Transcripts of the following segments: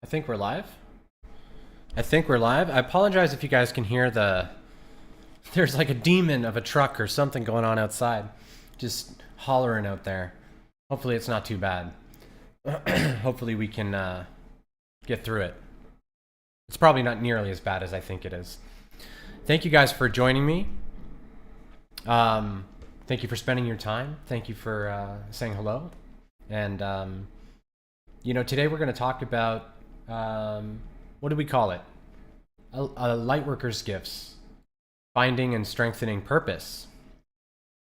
I think we're live. I think we're live. I apologize if you guys can hear there's like a demon of a truck or something going on outside. Just hollering out there. Hopefully it's not too bad. Hopefully we can get through it. It's probably not nearly as bad as I think it is. Thank you guys for joining me. Thank you for spending your time. Thank you for saying hello. And, today we're going to talk about, what do we call it? A Lightworker's gifts. Finding and strengthening purpose.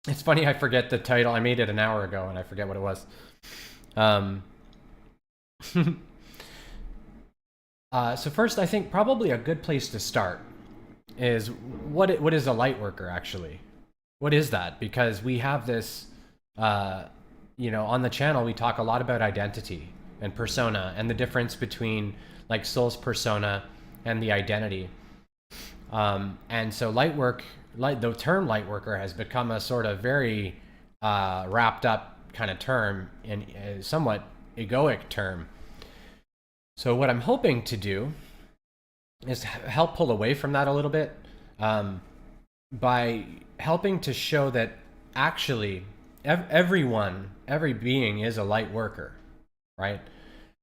It's funny, I forget the title. I made it an hour ago and I forget what it was. So first, I think probably a good place to start is what is a Lightworker actually? What is that? Because we have this, on the channel, we talk a lot about identity and persona and the difference between like soul's persona and the identity. And so the term Lightworker has become a sort of very wrapped up kind of term and a somewhat egoic term. So what I'm hoping to do is help pull away from that a little bit by helping to show that actually every being is a light worker, right?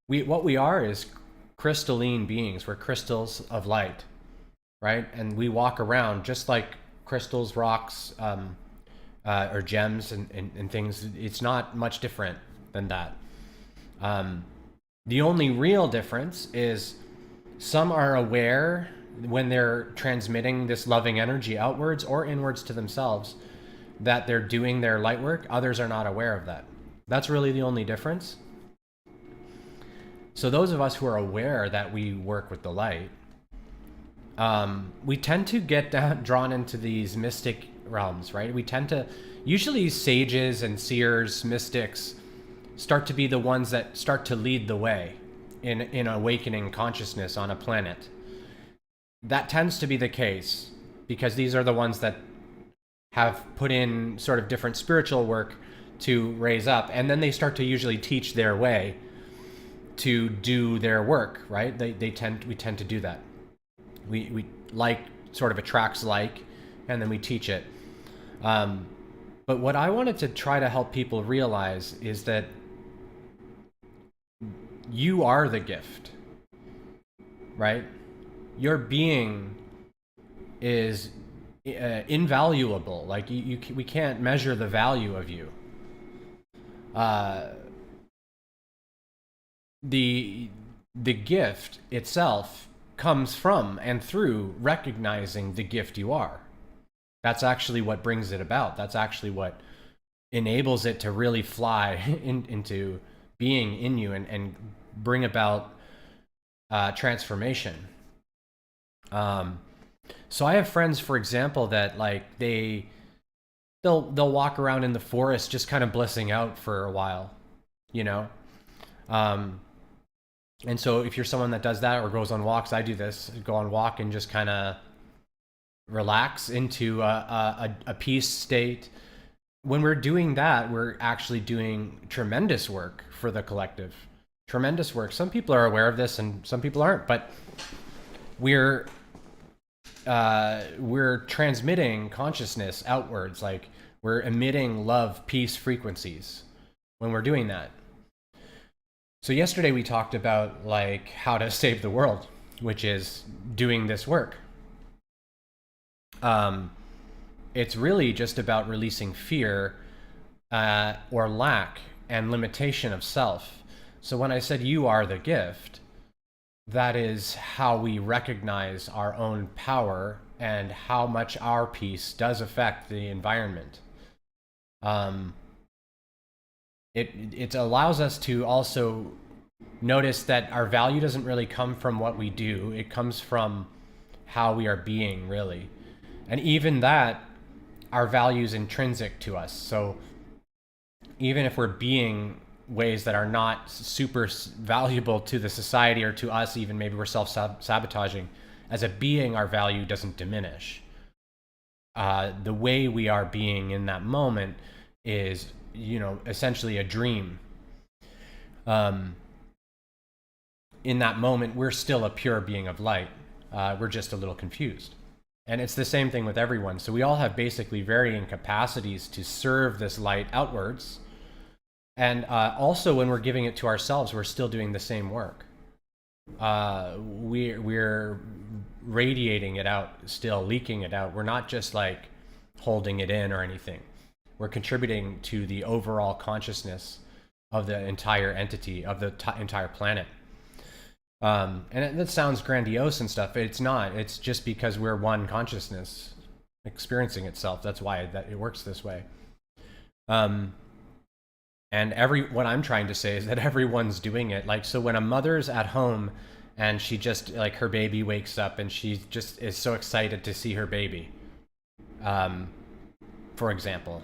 What we are is crystalline beings. We're crystals of light, right? And we walk around just like crystals, rocks, or gems and things. It's not much different than that. The only real difference is some are aware when they're transmitting this loving energy outwards or inwards to themselves that they're doing their light work. Others are not aware of that. That's really the only difference. So those of us who are aware that we work with the light, we tend to get drawn into these mystic realms, right? We tend to, usually sages and seers, mystics, start to be the ones that start to lead the way in awakening consciousness on a planet. That tends to be the case because these are the ones that have put in sort of different spiritual work to raise up, and then they start to usually teach their way to do their work, right? We tend to do that. We like sort of attracts like, and then we teach it. But what I wanted to try to help people realize is that you are the gift, right? Your being is invaluable. Like we can't measure the value of you. The gift itself comes from and through recognizing the gift you are. That's actually what brings it about. That's actually what enables it to really fly into being in you and bring about transformation. So I have friends, for example, that like they'll walk around in the forest just kind of blissing out for a while, and so if you're someone that does that or goes on walks, I do this, go on walk and just kind of relax into a peace state. When we're doing that, we're actually doing tremendous work for the collective. Tremendous work. Some people are aware of this and some people aren't, but we're transmitting consciousness outwards. Like we're emitting love, peace frequencies when we're doing that. So yesterday we talked about like how to save the world, which is doing this work. It's really just about releasing fear or lack and limitation of self. So when I said you are the gift, that is how we recognize our own power and how much our peace does affect the environment. It allows us to also notice that our value doesn't really come from what we do. It comes from how we are being, really. And even that, our value is intrinsic to us. So even if we're being ways that are not super valuable to the society or to us, even maybe we're self-sabotaging, as a being, our value doesn't diminish. The way we are being in that moment is, essentially a dream. in that moment, we're still a pure being of light. We're just a little confused. And it's the same thing with everyone. So we all have basically varying capacities to serve this light outwards. And also when we're giving it to ourselves, we're still doing the same work. We're radiating it out, still leaking it out. We're not just like holding it in or anything. We're contributing to the overall consciousness of the entire entity, of the entire planet. And that sounds grandiose and stuff. It's not. It's just because we're one consciousness experiencing itself. That's why it works this way. And what I'm trying to say is that everyone's doing it. Like, so when a mother's at home and she just, like, her baby wakes up and she just is so excited to see her baby, for example.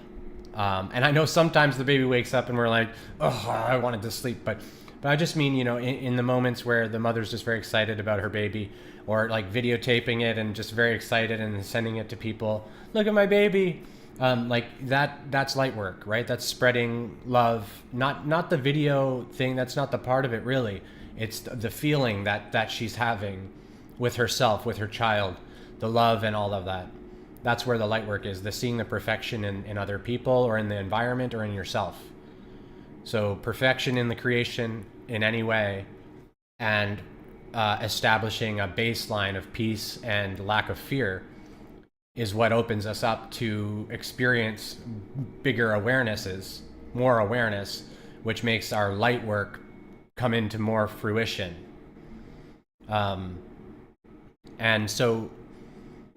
And I know sometimes the baby wakes up and we're like, oh, I wanted to sleep, but I just mean, in the moments where the mother's just very excited about her baby, or like videotaping it and just very excited and sending it to people. Look at my baby. Like that's light work, right? That's spreading love. Not the video thing. That's not the part of it, really. It's the feeling that she's having with herself, with her child, the love and all of that. That's where the light work is, the seeing the perfection in other people or in the environment or in yourself. So perfection in the creation in any way, and establishing a baseline of peace and lack of fear is what opens us up to experience bigger awarenesses, more awareness, which makes our light work come into more fruition. And so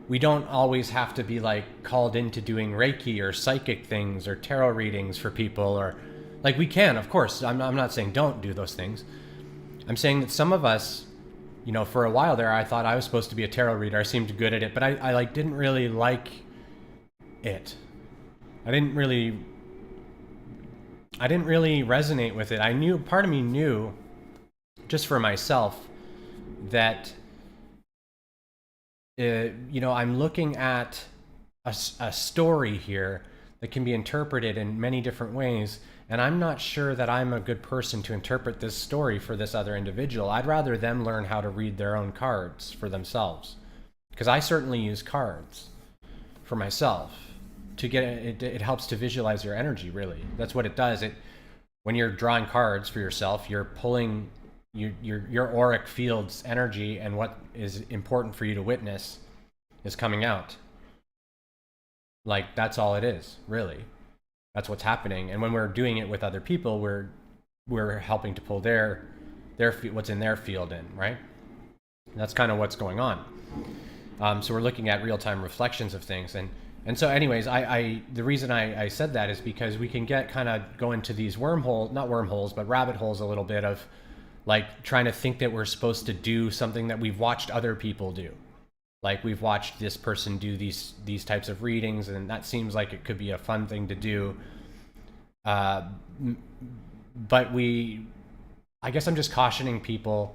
we don't always have to be like called into doing Reiki or psychic things or tarot readings for people, or like we can, of course. I'm not saying don't do those things. I'm saying that some of us, for a while there, I thought I was supposed to be a tarot reader. I seemed good at it, but I like didn't really like it. I didn't really resonate with it. Part of me knew, just for myself, that I'm looking at a story here that can be interpreted in many different ways, and I'm not sure that I'm a good person to interpret this story for this other individual. I'd rather them learn how to read their own cards for themselves, because I certainly use cards for myself to get it helps to visualize your energy. Really, that's what it does. When you're drawing cards for yourself, you're pulling your auric field's energy, and what is important for you to witness is coming out. Like, that's all it is, really. That's what's happening. And when we're doing it with other people, we're helping to pull their what's in their field in, right? And that's kind of what's going on. So we're looking at real-time reflections of things, and so anyways, the reason I said that is because we can go into these not wormholes, but rabbit holes a little bit of like trying to think that we're supposed to do something that we've watched other people do. Like, we've watched this person do these types of readings, and that seems like it could be a fun thing to do. But I guess I'm just cautioning people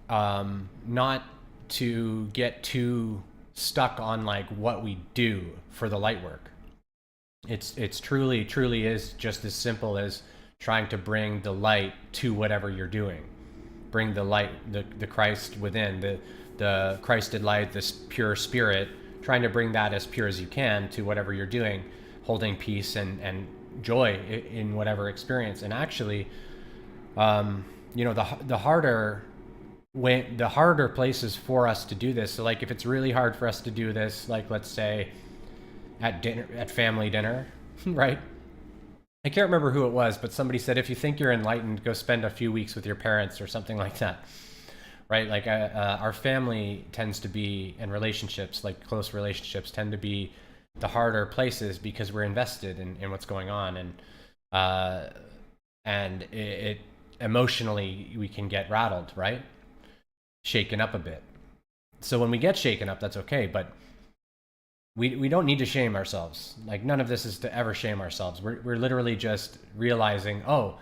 not to get too stuck on like what we do for the light work. It's truly is just as simple as trying to bring the light to whatever you're doing. Bring the light, the Christ within, the Christed light, this pure spirit, trying to bring that as pure as you can to whatever you're doing, holding peace and joy in whatever experience. And actually, the harder places for us to do this. So like, if it's really hard for us to do this, like, let's say at family dinner, right? I can't remember who it was, but somebody said, if you think you're enlightened, go spend a few weeks with your parents or something like that. Right? Like, our family tends to be, and relationships, like close relationships, tend to be the harder places because we're invested in what's going on, and it emotionally we can get rattled, right? Shaken up a bit. So when we get shaken up, that's okay, but we don't need to shame ourselves. Like, none of this is to ever shame ourselves. We're literally just realizing, oh,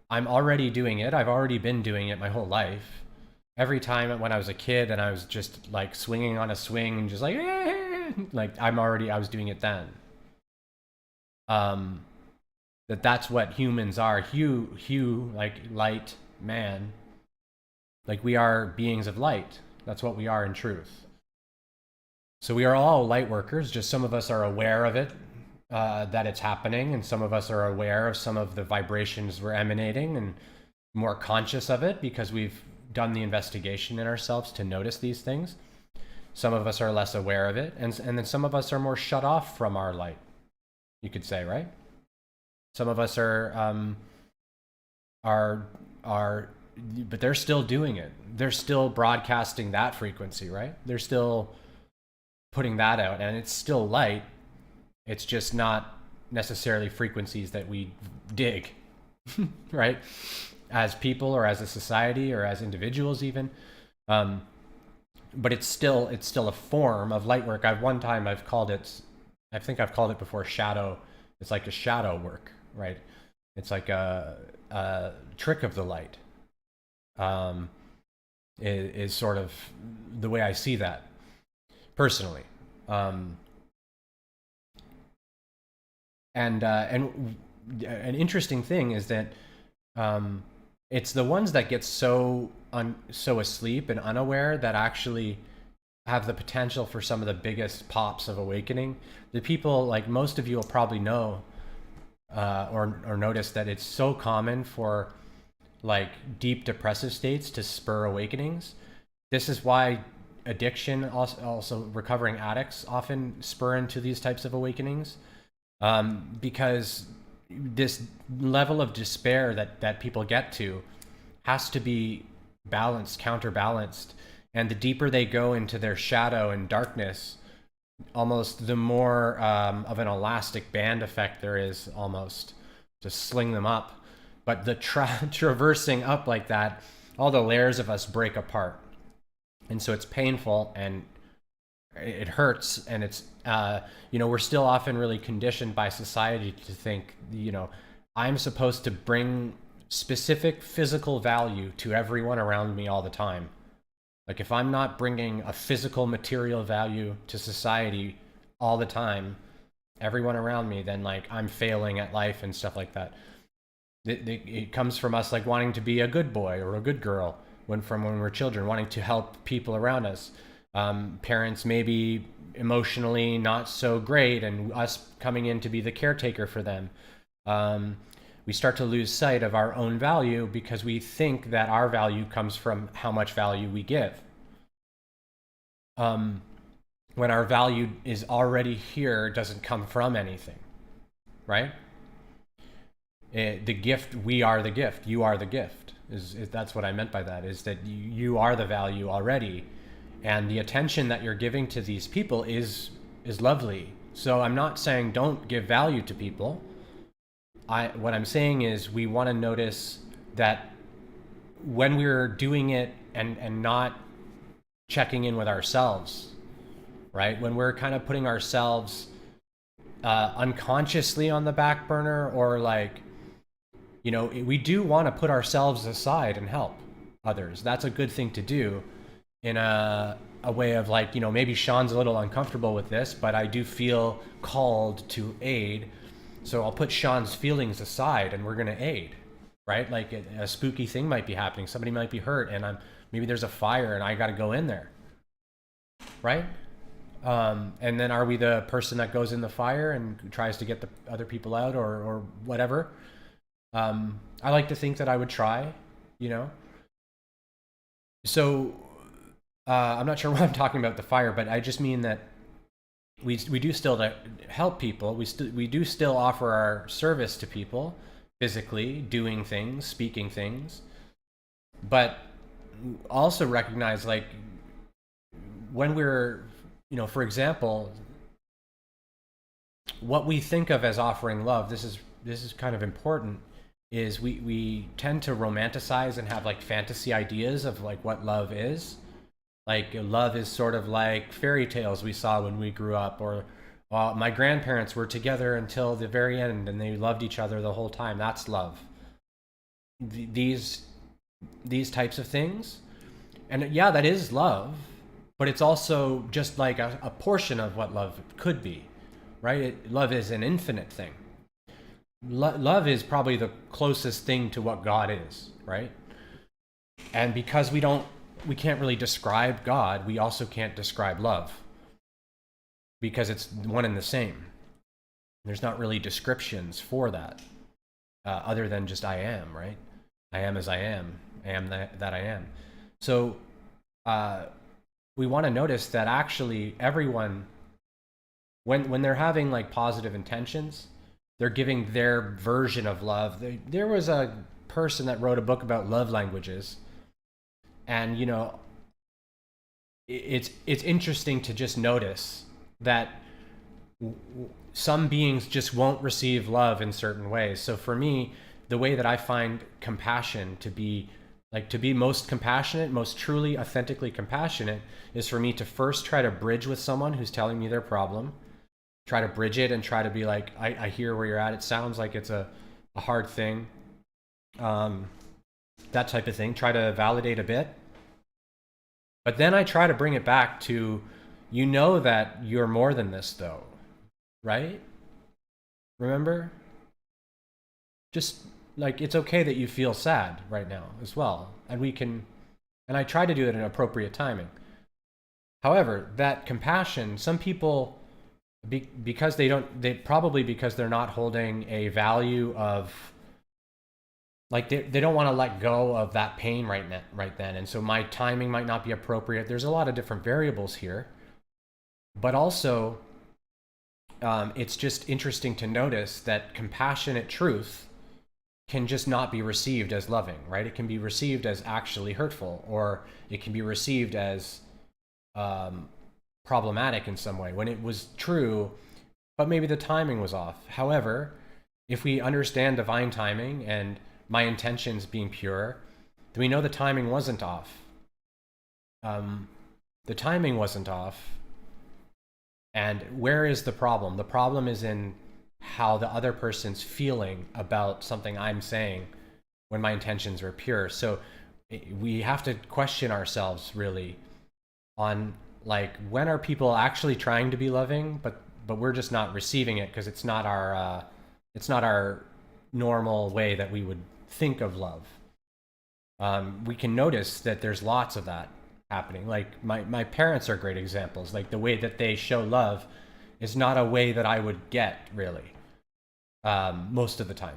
I'm already doing it. I've already been doing it my whole life. Every time when I was a kid and I was just like swinging on a swing and just like, like I was doing it then. That's what humans are. Hugh, like light man, Like, we are beings of light. That's what we are in truth. So we are all light workers, just some of us are aware of it, that it's happening, and some of us are aware of some of the vibrations we're emanating and more conscious of it because we've done the investigation in ourselves to notice these things. Some of us are less aware of it, and then some of us are more shut off from our light, you could say, right? Some of us are, but they're still doing it. They're still broadcasting that frequency, right? They're still putting that out, and it's still light. It's just not necessarily frequencies that we dig, right? As people or as a society or as individuals even. But it's still a form of light work. I've called it before shadow. It's like a shadow work, right? It's like a trick of the light. Is sort of the way I see that personally. And an interesting thing is that it's the ones that get so asleep and unaware that actually have the potential for some of the biggest pops of awakening. The people, like most of you will probably know or notice that it's so common for like deep depressive states to spur awakenings. This is why addiction, also recovering addicts, often spur into these types of awakenings, because this level of despair that people get to has to be balanced, counterbalanced, and the deeper they go into their shadow and darkness, almost the more of an elastic band effect there is, almost to sling them up. But the traversing up like that, all the layers of us break apart, and so it's painful and it hurts, and it's we're still often really conditioned by society to think, I'm supposed to bring specific physical value to everyone around me all the time. Like, if I'm not bringing a physical material value to society all the time, everyone around me, then like I'm failing at life and stuff like that. It comes from us like wanting to be a good boy or a good girl when we're children, wanting to help people around us. Parents maybe emotionally not so great, and us coming in to be the caretaker for them. We start to lose sight of our own value because we think that our value comes from how much value we give. When our value is already here, doesn't come from anything, right? The gift, we are the gift, you are the gift. That's what I meant by that, is that you are the value already. And the attention that you're giving to these people is lovely. So I'm not saying don't give value to people. What I'm saying is we want to notice that when we're doing it and not checking in with ourselves, right? When we're kind of putting ourselves unconsciously on the back burner, or like, we do want to put ourselves aside and help others. That's a good thing to do, in a way of like, maybe Sean's a little uncomfortable with this, but I do feel called to aid. So I'll put Sean's feelings aside and we're going to aid, right? Like a spooky thing might be happening. Somebody might be hurt, and maybe there's a fire and I got to go in there, right? And then are we the person that goes in the fire and tries to get the other people out, or whatever? I like to think that I would try, So I'm not sure why I'm talking about the fire, but I just mean that we do still help people. We do still offer our service to people, physically doing things, speaking things, but also recognize, like, when we're, for example, what we think of as offering love. This is kind of important. Is we tend to romanticize and have like fantasy ideas of like what love is. Like, love is sort of like fairy tales we saw when we grew up, or my grandparents were together until the very end and they loved each other the whole time. That's love. These types of things. And yeah, that is love, but it's also just like a portion of what love could be, right? Love is an infinite thing. Love is probably the closest thing to what God is, right? And because we can't really describe God, we also can't describe love, because it's one and the same. There's not really descriptions for that, other than just I am, right? I am as I am that I am. So we want to notice that actually everyone, when they're having like positive intentions, they're giving their version of love. There was a person that wrote a book about love languages, and you know, it's interesting to just notice that some beings just won't receive love in certain ways. So for me, the way that I find compassion to be most compassionate, most truly authentically compassionate, is for me to first try to bridge with someone who's telling me their problem, try to bridge it and try to be like, I hear where you're at. It sounds like it's a hard thing. That type of thing. Try to validate a bit. But then I try to bring it back to, you know that you're more than this though, right? Remember? Just like, it's okay that you feel sad right now as well. And I try to do it in appropriate timing. However, that compassion, some people, because because they're not holding a value of, like, they don't want to let go of that pain right then. And so my timing might not be appropriate. There's a lot of different variables here. But also, it's just interesting to notice that compassionate truth can just not be received as loving, right? It can be received as actually hurtful, or it can be received as problematic in some way when it was true, but maybe the timing was off. However, if we understand divine timing and my intentions being pure, then we know the timing wasn't off. The timing wasn't off. And where is the problem? The problem is in how the other person's feeling about something I'm saying when my intentions are pure. So we have to question ourselves really on, like, when are people actually trying to be loving, but we're just not receiving it because it's not our normal way that we would think of love. We can notice that there's lots of that happening. Like my parents are great examples. Like the way that they show love is not a way that I would get really, most of the time.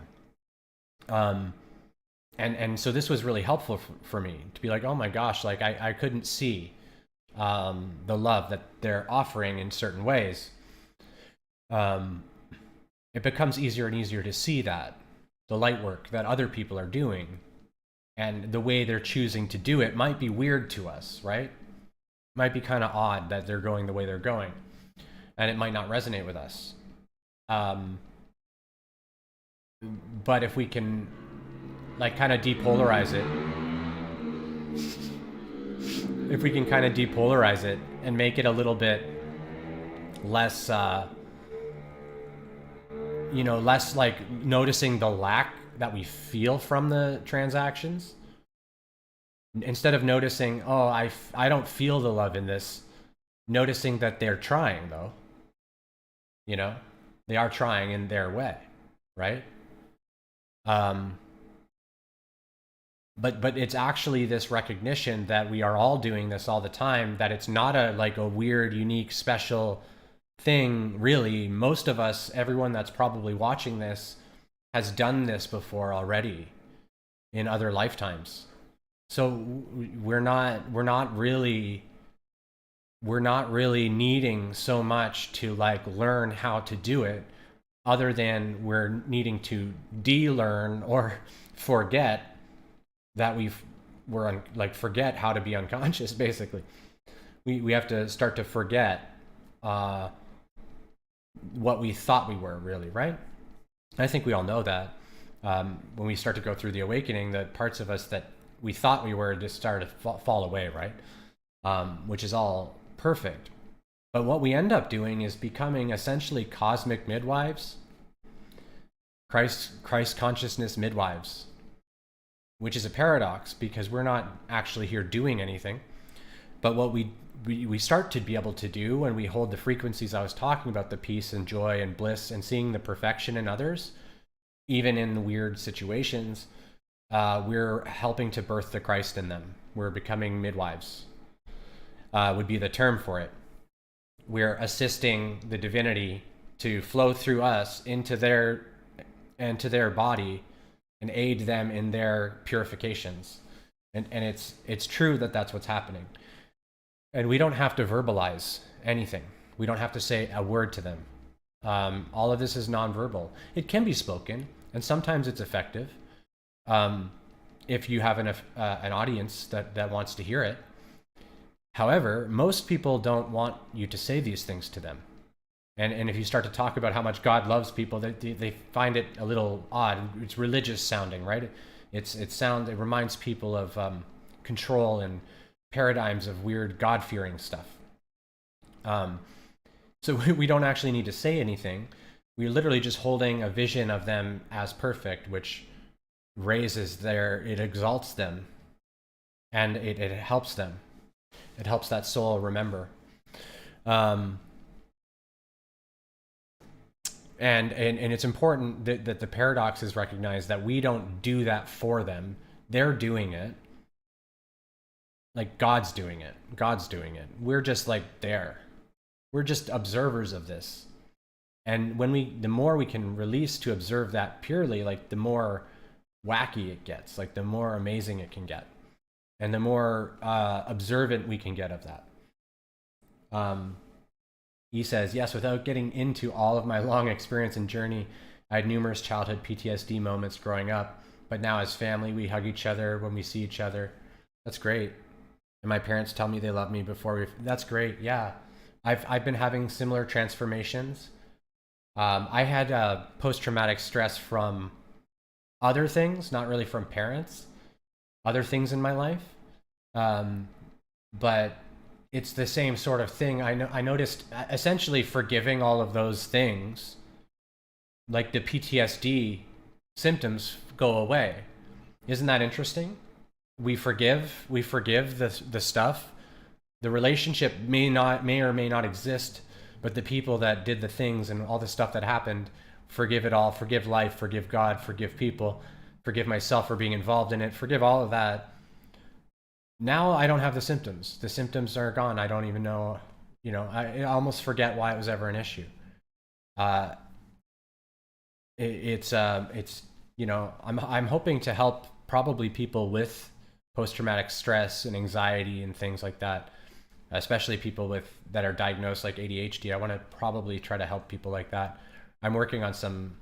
And so this was really helpful for me to be like, oh my gosh, like I couldn't see the love that they're offering in certain ways. It becomes easier and easier to see that the light work that other people are doing and the way they're choosing to do it might be weird to us, right? Might be kind of odd that they're going the way they're going, and it might not resonate with us. But if we can, like, kind of depolarize it, and make it a little bit less, less like noticing the lack that we feel from the transactions, instead of noticing, oh, I don't feel the love in this, noticing that they're trying though, they are trying in their way, right? But it's actually this recognition that we are all doing this all the time, that it's not a weird, unique, special thing, really. Most of us, everyone that's probably watching this, has done this before already in other lifetimes. So we're not really needing so much to learn how to do it, other than we're needing to de-learn or forget that forget how to be unconscious. Basically, we have to start to forget what we thought we were really, right? I think we all know that when we start to go through the awakening, that parts of us that we thought we were just start to fall away, right? Which is all perfect. But what we end up doing is becoming essentially cosmic midwives, Christ consciousness midwives, which is a paradox because we're not actually here doing anything. But what we start to be able to do when we hold the frequencies I was talking about, the peace and joy and bliss and seeing the perfection in others, even in weird situations, we're helping to birth the Christ in them. We're becoming midwives, would be the term for it. We're assisting the divinity to flow through us into their body and aid them in their purifications. And it's true that that's what's happening. And we don't have to verbalize anything. We don't have to say a word to them. All of this is nonverbal. It can be spoken, and sometimes it's effective. If you have an audience that wants to hear it. However, most people don't want you to say these things to them. And if you start to talk about how much God loves people, they find it a little odd. It's religious sounding, right? It reminds people of control and paradigms of weird God-fearing stuff. So we don't actually need to say anything. We're literally just holding a vision of them as perfect, which it exalts them, and it helps them. It helps that soul remember. And it's important that the paradox is recognized, that we don't do that for them. They're doing it. Like God's doing it. God's doing it. We're just like there. We're just observers of this. And the more we can release to observe that purely, like the more wacky it gets, like the more amazing it can get. And the more observant we can get of that. He says, yes, without getting into all of my long experience and journey, I had numerous childhood PTSD moments growing up, but now as family, we hug each other when we see each other. That's great. And my parents tell me they love me that's great. Yeah. I've been having similar transformations. I had post-traumatic stress from other things, not really from parents, other things in my life. But it's the same sort of thing. I noticed essentially forgiving all of those things, like the PTSD symptoms go away. Isn't that interesting? We forgive the stuff. The relationship may or may not exist, but the people that did the things and all the stuff that happened, forgive it all, forgive life, forgive God, forgive people, forgive myself for being involved in it, forgive all of that. Now I don't have the symptoms. The symptoms are gone. I don't even know, I almost forget why it was ever an issue. I'm hoping to help probably people with post-traumatic stress and anxiety and things like that, especially people that are diagnosed like ADHD. I want to probably try to help people like that. I'm working on some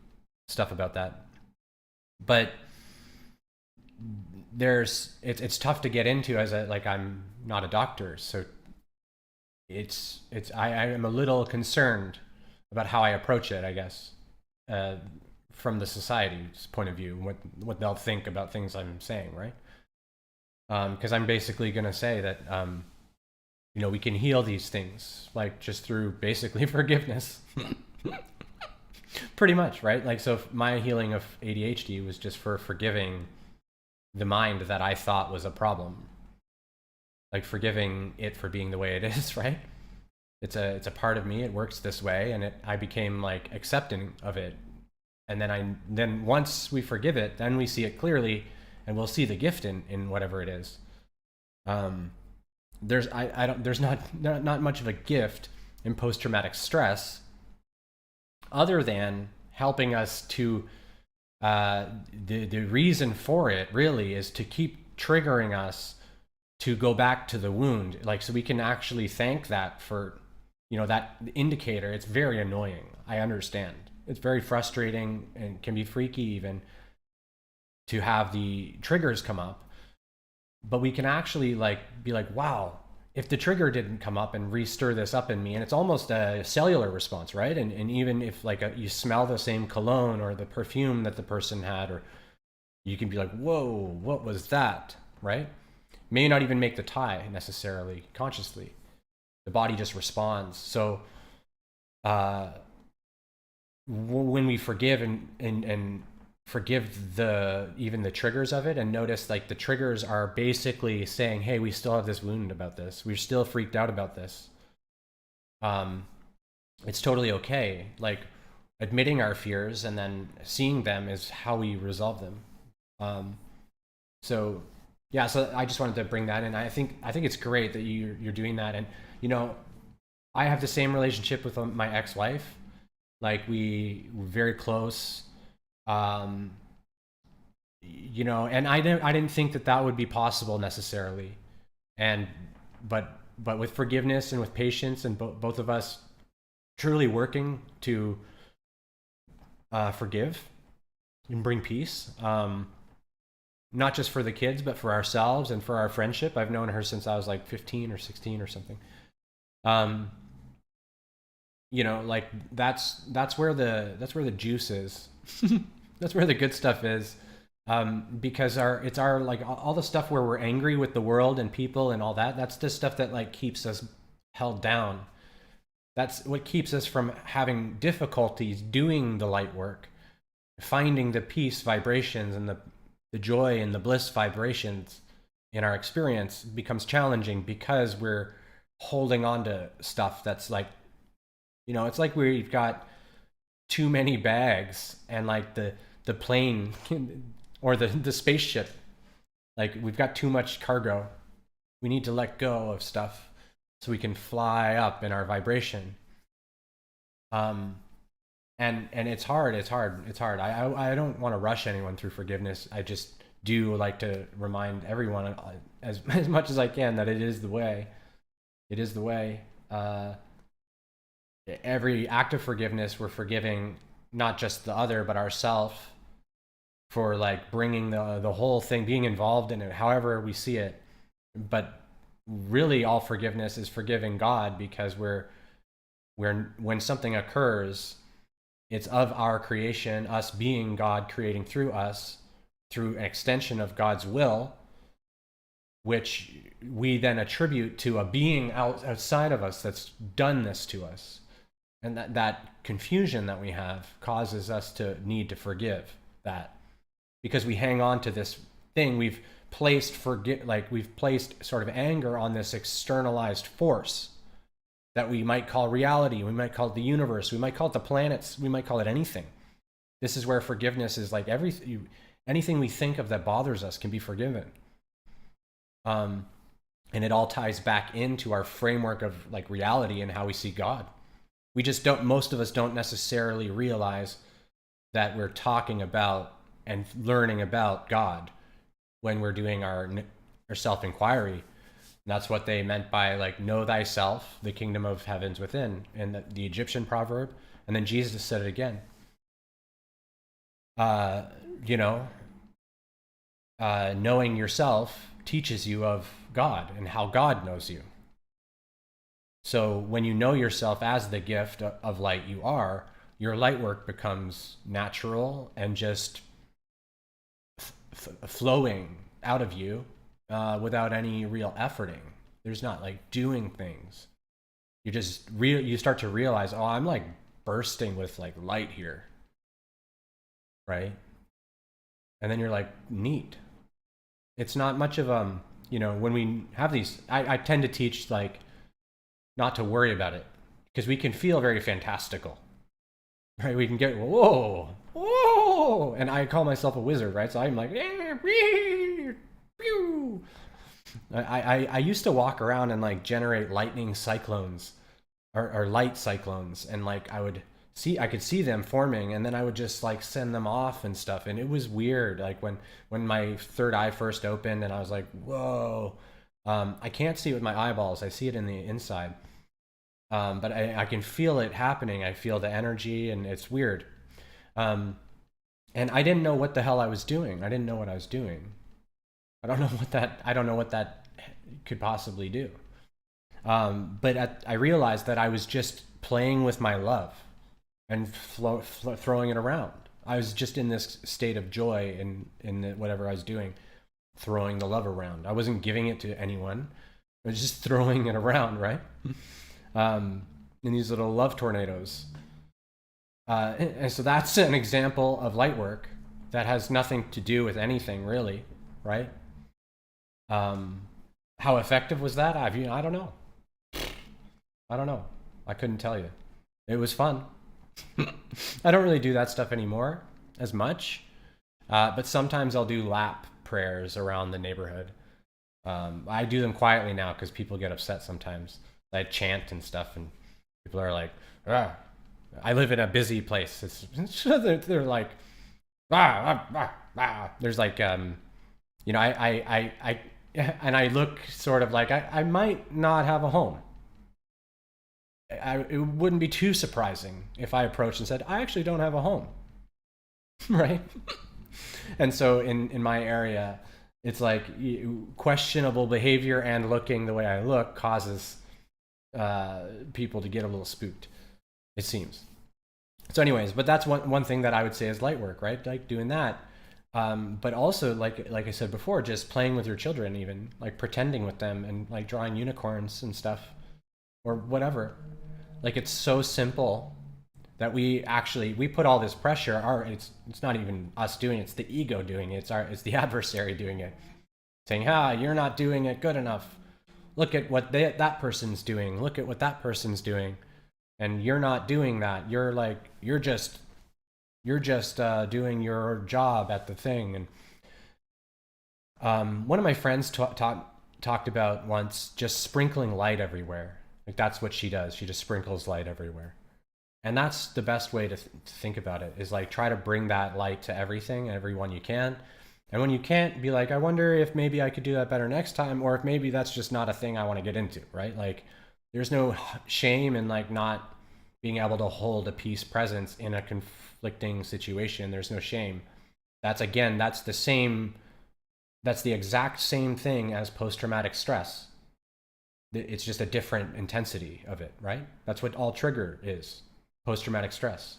stuff about that, but it's tough to get into I'm not a doctor, so I am a little concerned about how I approach it, I guess, from the society's point of view, what they'll think about things I'm saying, right? Because I'm basically going to say that we can heal these things like just through basically forgiveness. Pretty much, right? Like, so my healing of ADHD was just for forgiving the mind that I thought was a problem, like forgiving it for being the way it is, right? It's a part of me. It works this way, and I became like accepting of it. And then once we forgive it, then we see it clearly, and we'll see the gift in whatever it is. There's not much of a gift in post-traumatic stress, other than helping us to the reason for it really is to keep triggering us to go back to the wound, like, so we can actually thank that for that indicator. It's very annoying. I understand. It's very frustrating and can be freaky even to have the triggers come up, but we can actually be like, wow, if the trigger didn't come up and re-stir this up in me, and it's almost a cellular response, right? And even if you smell the same cologne or the perfume that the person had, or you can be like, whoa, what was that, right? May not even make the tie necessarily consciously. The body just responds. So when we forgive and forgive even the triggers of it, and notice like the triggers are basically saying, hey, we still have this wound about this, we're still freaked out about this, it's totally okay. Like, admitting our fears and then seeing them is how we resolve them. So yeah, so I just wanted to bring that in. I think it's great that you're doing that. And you know, I have the same relationship with my ex-wife. Like we were very close. Um, you know, and I didn't think that that would be possible necessarily. And but with forgiveness and with patience and both of us truly working to forgive and bring peace, not just for the kids but for ourselves and for our friendship. I've known her since I was like 15 or 16 or something. um you know, like that's where the juice is. That's where the good stuff is. Because it's our, like, all the stuff where we're angry with the world and people and all that, that's the stuff that like keeps us held down. That's what keeps us from having difficulties doing the light work, finding the peace vibrations and the joy and the bliss vibrations in our experience becomes challenging because we're holding on to stuff that's like, you know, it's like we've got too many bags, and like the plane or the spaceship, like we've got too much cargo. We need to let go of stuff so we can fly up in our vibration. And it's hard. I don't want to rush anyone through forgiveness. I just do like to remind everyone as much as I can that it is the way. It is the way. Every act of forgiveness, we're forgiving not just the other but ourselves for like bringing the whole thing, being involved in it, however we see it. But really, all forgiveness is forgiving God, because when something occurs, it's of our creation, us being God creating through us, through an extension of God's will, which we then attribute to a being outside of us that's done this to us. And that confusion that we have causes us to need to forgive that, because we hang on to this thing. We've placed sort of anger on this externalized force that we might call reality. We might call it the universe. We might call it the planets. We might call it anything. This is where forgiveness is like anything we think of that bothers us can be forgiven. And it all ties back into our framework of like reality and how we see God. We just don't, most of us don't necessarily realize that we're talking about and learning about God when we're doing our self-inquiry. And that's what they meant by like, know thyself, the kingdom of heaven's within, and the Egyptian proverb. And then Jesus said it again. Knowing yourself teaches you of God and how God knows you. So when you know yourself as the gift of light you are, your light work becomes natural and just flowing out of you without any real efforting. There's not like doing things. You start to realize, oh, I'm like bursting with like light here, right? And then you're like, neat. It's not much of when we have these, I tend to teach like not to worry about it, because we can feel very fantastical, right? We can get whoa, and I call myself a wizard, right? So I'm like, I used to walk around and like generate lightning cyclones or light cyclones, and like I could see them forming, and then I would just like send them off and stuff. And it was weird. Like when my third eye first opened and I was like, whoa, I can't see it with my eyeballs. I see it in the inside. But I can feel it happening. I feel the energy, and it's weird. And I didn't know what the hell I was doing. I didn't know what I was doing. I don't know what that could possibly do. But I realized that I was just playing with my love and throwing it around. I was just in this state of joy in whatever I was doing, throwing the love around. I wasn't giving it to anyone. I was just throwing it around, right? In these little love tornadoes. And so that's an example of light work that has nothing to do with anything, really, right? How effective was that? I don't know. I couldn't tell you. It was fun. I don't really do that stuff anymore as much, but sometimes I'll do lap prayers around the neighborhood. I do them quietly now because people get upset sometimes. I chant and stuff, and people are like, ah. I live in a busy place. They're like, ah, ah, ah, ah. There's like, you know, I and I look sort of like I might not have a home. It wouldn't be too surprising if I approached and said, I actually don't have a home. Right? And so in my area, it's like questionable behavior and looking the way I look causes people to get a little spooked, it seems. So anyways, but that's one thing that I would say is light work, right? Like doing that. But also, like I said before, just playing with your children, even like pretending with them and like drawing unicorns and stuff or whatever. Like it's so simple that we put all this pressure. It's not even us doing it, it's the ego doing it. It's the adversary doing it, saying, you're not doing it good enough. Look at what that person's doing. Look at what that person's doing. And you're not doing that. You're just doing your job at the thing. And one of my friends talked about once just sprinkling light everywhere. Like that's what she does. She just sprinkles light everywhere. And that's the best way to think about it, is like try to bring that light to everything and everyone you can. And when you can't, be like, I wonder if maybe I could do that better next time, or if maybe that's just not a thing I want to get into, right? Like there's no shame in like not being able to hold a peace presence in a conflicting situation. There's no shame. That's the exact same thing as post-traumatic stress. It's just a different intensity of it, right? That's what all trigger is. Post-traumatic stress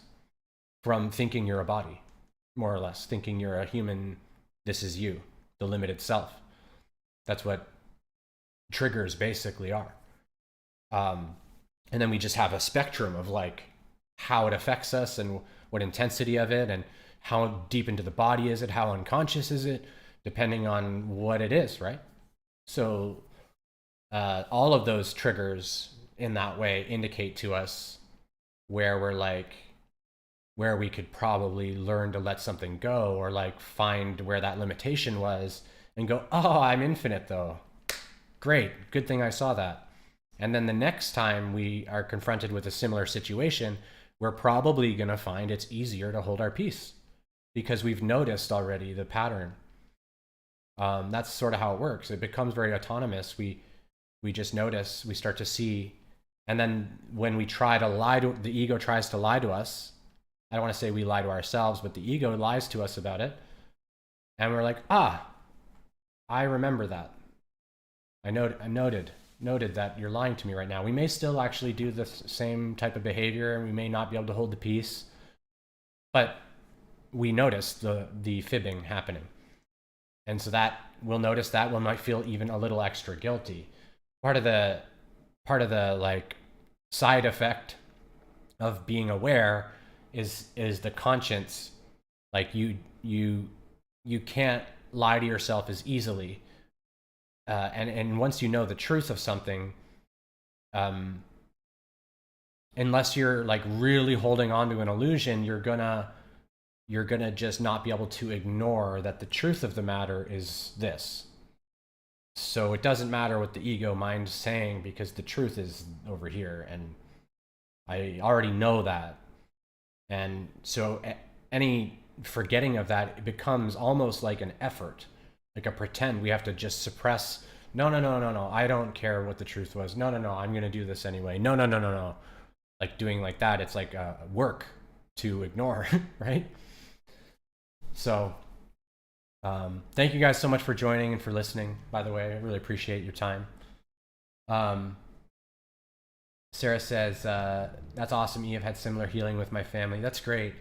from thinking you're a body, more or less, thinking you're a human. This is you, the limited self. That's what triggers basically are. And then we just have a spectrum of like how it affects us and what intensity of it and how deep into the body is it, how unconscious is it, depending on what it is, right? So all of those triggers in that way indicate to us where we could probably learn to let something go, or like find where that limitation was and go, oh, I'm infinite though. Great, good thing I saw that. And then the next time we are confronted with a similar situation, we're probably going to find it's easier to hold our peace because we've noticed already the pattern. That's sort of how it works. It becomes very autonomous. We just notice, we start to see. And then when we try to the ego tries to lie to us. I don't want to say we lie to ourselves, but the ego lies to us about it. And we're like, I remember that. I noted that you're lying to me right now. We may still actually do the same type of behavior, and we may not be able to hold the peace, but we notice the fibbing happening. And so that we'll notice that we might feel even a little extra guilty. Part of the like side effect of being aware is the conscience. Like you can't lie to yourself as easily. And once you know the truth of something, unless you're like really holding on to an illusion, you're gonna just not be able to ignore that the truth of the matter is this. So it doesn't matter what the ego mind's saying, because the truth is over here, and I already know that. And so any forgetting of that, it becomes almost like an effort, like a pretend. We have to just suppress. No, I don't care what the truth was. No, I'm going to do this anyway. No. Like doing like that, it's like work to ignore, right? So thank you guys so much for joining and for listening, by the way. I really appreciate your time. Sarah says, that's awesome. I've had similar healing with my family. That's great.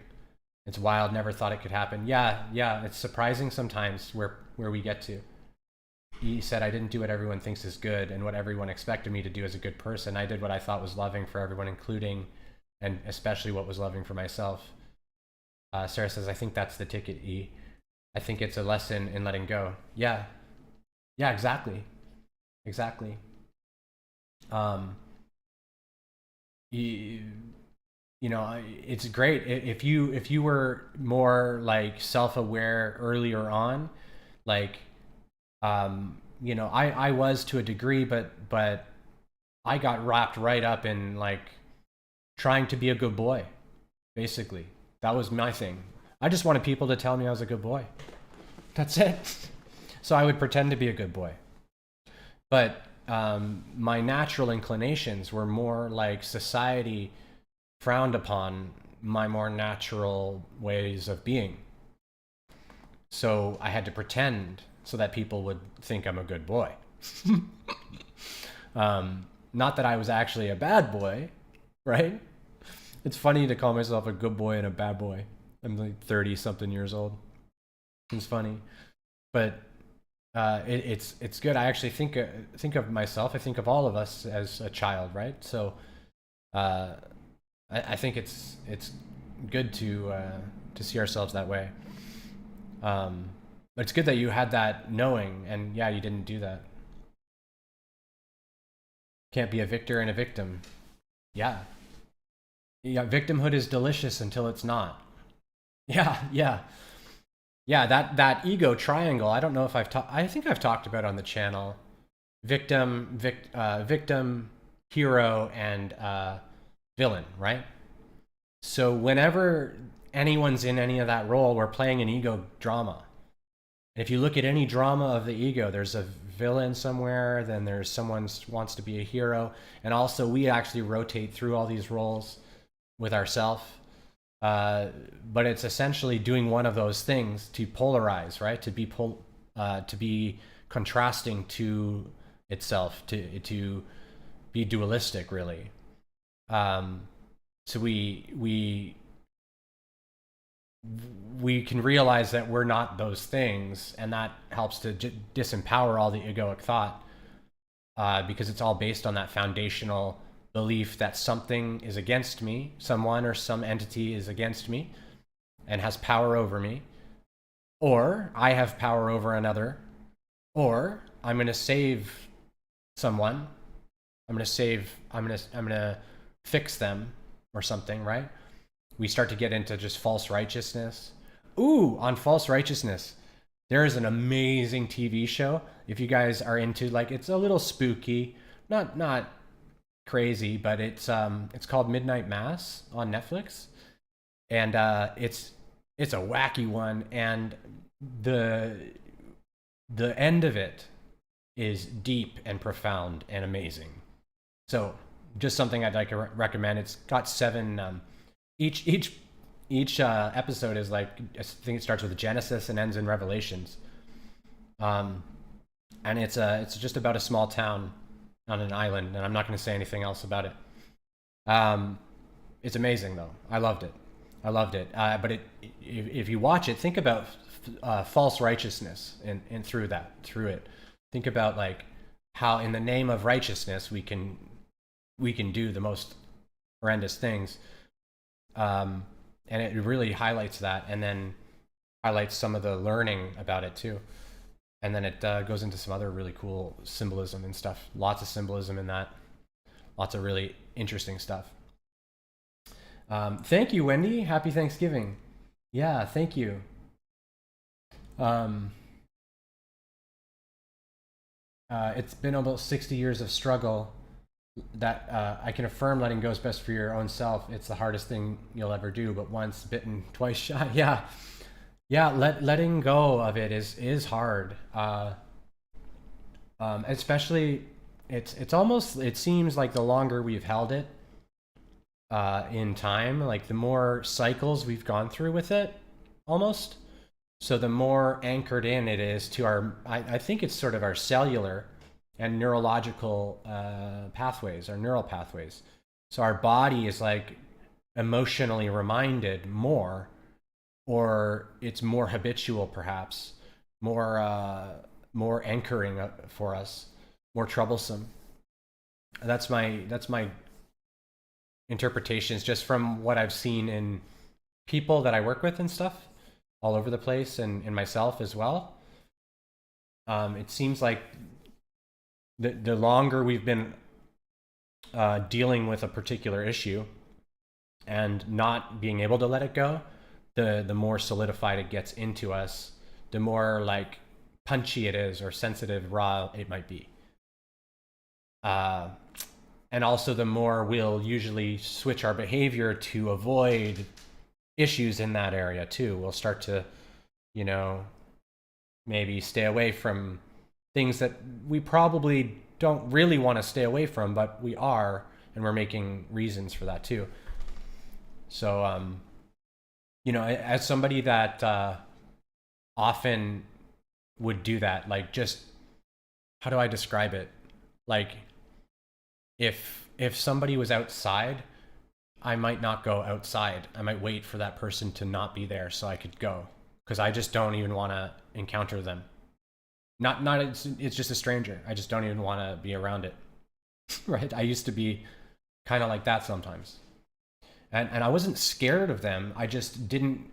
It's wild. Never thought it could happen. Yeah. It's surprising sometimes where we get to. He said, I didn't do what everyone thinks is good and what everyone expected me to do as a good person. I did what I thought was loving for everyone, including and especially what was loving for myself. Sarah says, I think that's the ticket, E. I think it's a lesson in letting go. Yeah, exactly. You know, it's great if you were more like self-aware earlier on, Like, you know, I was to a degree, but I got wrapped right up in like trying to be a good boy, basically. That was my thing. I just wanted people to tell me I was a good boy. That's it. So I would pretend to be a good boy. But my natural inclinations were more like society frowned upon my more natural ways of being. So I had to pretend so that people would think I'm a good boy. Not that I was actually a bad boy, right? It's funny to call myself a good boy and a bad boy. I'm like 30 something years old. It's funny, but it's good. I actually think of myself. I think of all of us as a child, right? So I think it's good to see ourselves that way. But it's good that you had that knowing, and yeah, you didn't do that. Can't be a victor and a victim. Yeah. Yeah, victimhood is delicious until it's not. Yeah, yeah. Yeah, that ego triangle, I don't know if I think I've talked about it on the channel. Victim, hero, and villain, right? So whenever anyone's in any of that role, we're playing an ego drama. And if you look at any drama of the ego, there's a villain somewhere, then there's someone wants to be a hero, and also we actually rotate through all these roles with ourselves. But it's essentially doing one of those things to polarize, right? To be contrasting to itself, to be dualistic, really. So we can realize that we're not those things, and that helps to disempower all the egoic thought, because it's all based on that foundational belief that something is against me, someone or some entity is against me and has power over me, or I have power over another, or I'm going to save someone, I'm going to fix them or something, right? We start to get into just false righteousness. Ooh, on false righteousness, there is an amazing TV show. If you guys are into, like, it's a little spooky, not crazy, but it's called Midnight Mass on Netflix, and it's a wacky one, and the end of it is deep and profound and amazing. So just something I'd like to recommend. It's got 7 each episode is like, I think it starts with Genesis and ends in Revelations, and it's just about a small town on an island, and I'm not going to say anything else about it. It's amazing though. I loved it. But if you watch it, think about false righteousness and through it. Think about like how in the name of righteousness we can do the most horrendous things. And it really highlights that, and then highlights some of the learning about it too. And then it goes into some other really cool symbolism and stuff. Lots of symbolism in that. Lots of really interesting stuff. Thank you, Wendy. Happy Thanksgiving. Yeah, thank you. It's been almost 60 years of struggle that I can affirm letting go is best for your own self. It's the hardest thing you'll ever do, but once bitten, twice shy. Yeah. Yeah, letting go of it is hard. Especially, it seems like the longer we've held it in time, like the more cycles we've gone through with it, almost. So the more anchored in it is to our, I think it's sort of our cellular and neurological pathways, our neural pathways. So our body is like emotionally reminded more, or it's more habitual, perhaps, more anchoring for us, more troublesome. That's my interpretations, just from what I've seen in people that I work with and stuff all over the place, and in myself as well. It seems like the longer we've been dealing with a particular issue and not being able to let it go, the more solidified it gets into us, the more like punchy it is or sensitive, raw it might be. And also the more we'll usually switch our behavior to avoid issues in that area too. We'll start to, you know, maybe stay away from things that we probably don't really want to stay away from, but we are, and we're making reasons for that too. So, you know, as somebody that often would do that, like, just, how do I describe it? Like, if somebody was outside, I might not go outside. I might wait for that person to not be there so I could go, because I just don't even want to encounter them. Not it's just a stranger. I just don't even want to be around it. Right? I used to be kind of like that sometimes. And I wasn't scared of them. I just didn't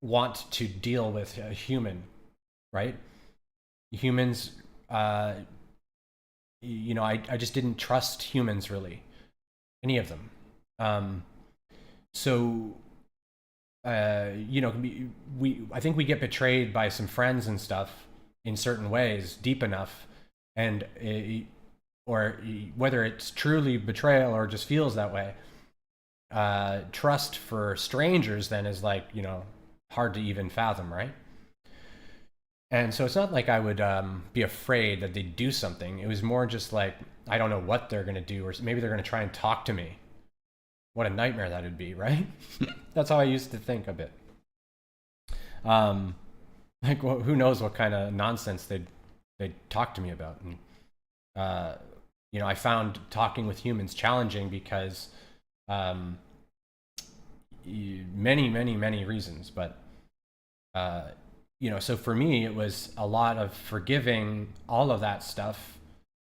want to deal with a human, right? Humans, you know, I just didn't trust humans really, any of them. So, you know, I think we get betrayed by some friends and stuff in certain ways deep enough, and or whether it's truly betrayal or just feels that way. Trust for strangers then is, like, you know, hard to even fathom, right? And so it's not like I would be afraid that they'd do something. It was more just like, I don't know what they're going to do, or maybe they're going to try and talk to me. What a nightmare that would be, right? That's how I used to think a bit. Like, well, who knows what kind of nonsense they'd talk to me about. And, you know, I found talking with humans challenging because many reasons, but you know, so for me it was a lot of forgiving all of that stuff,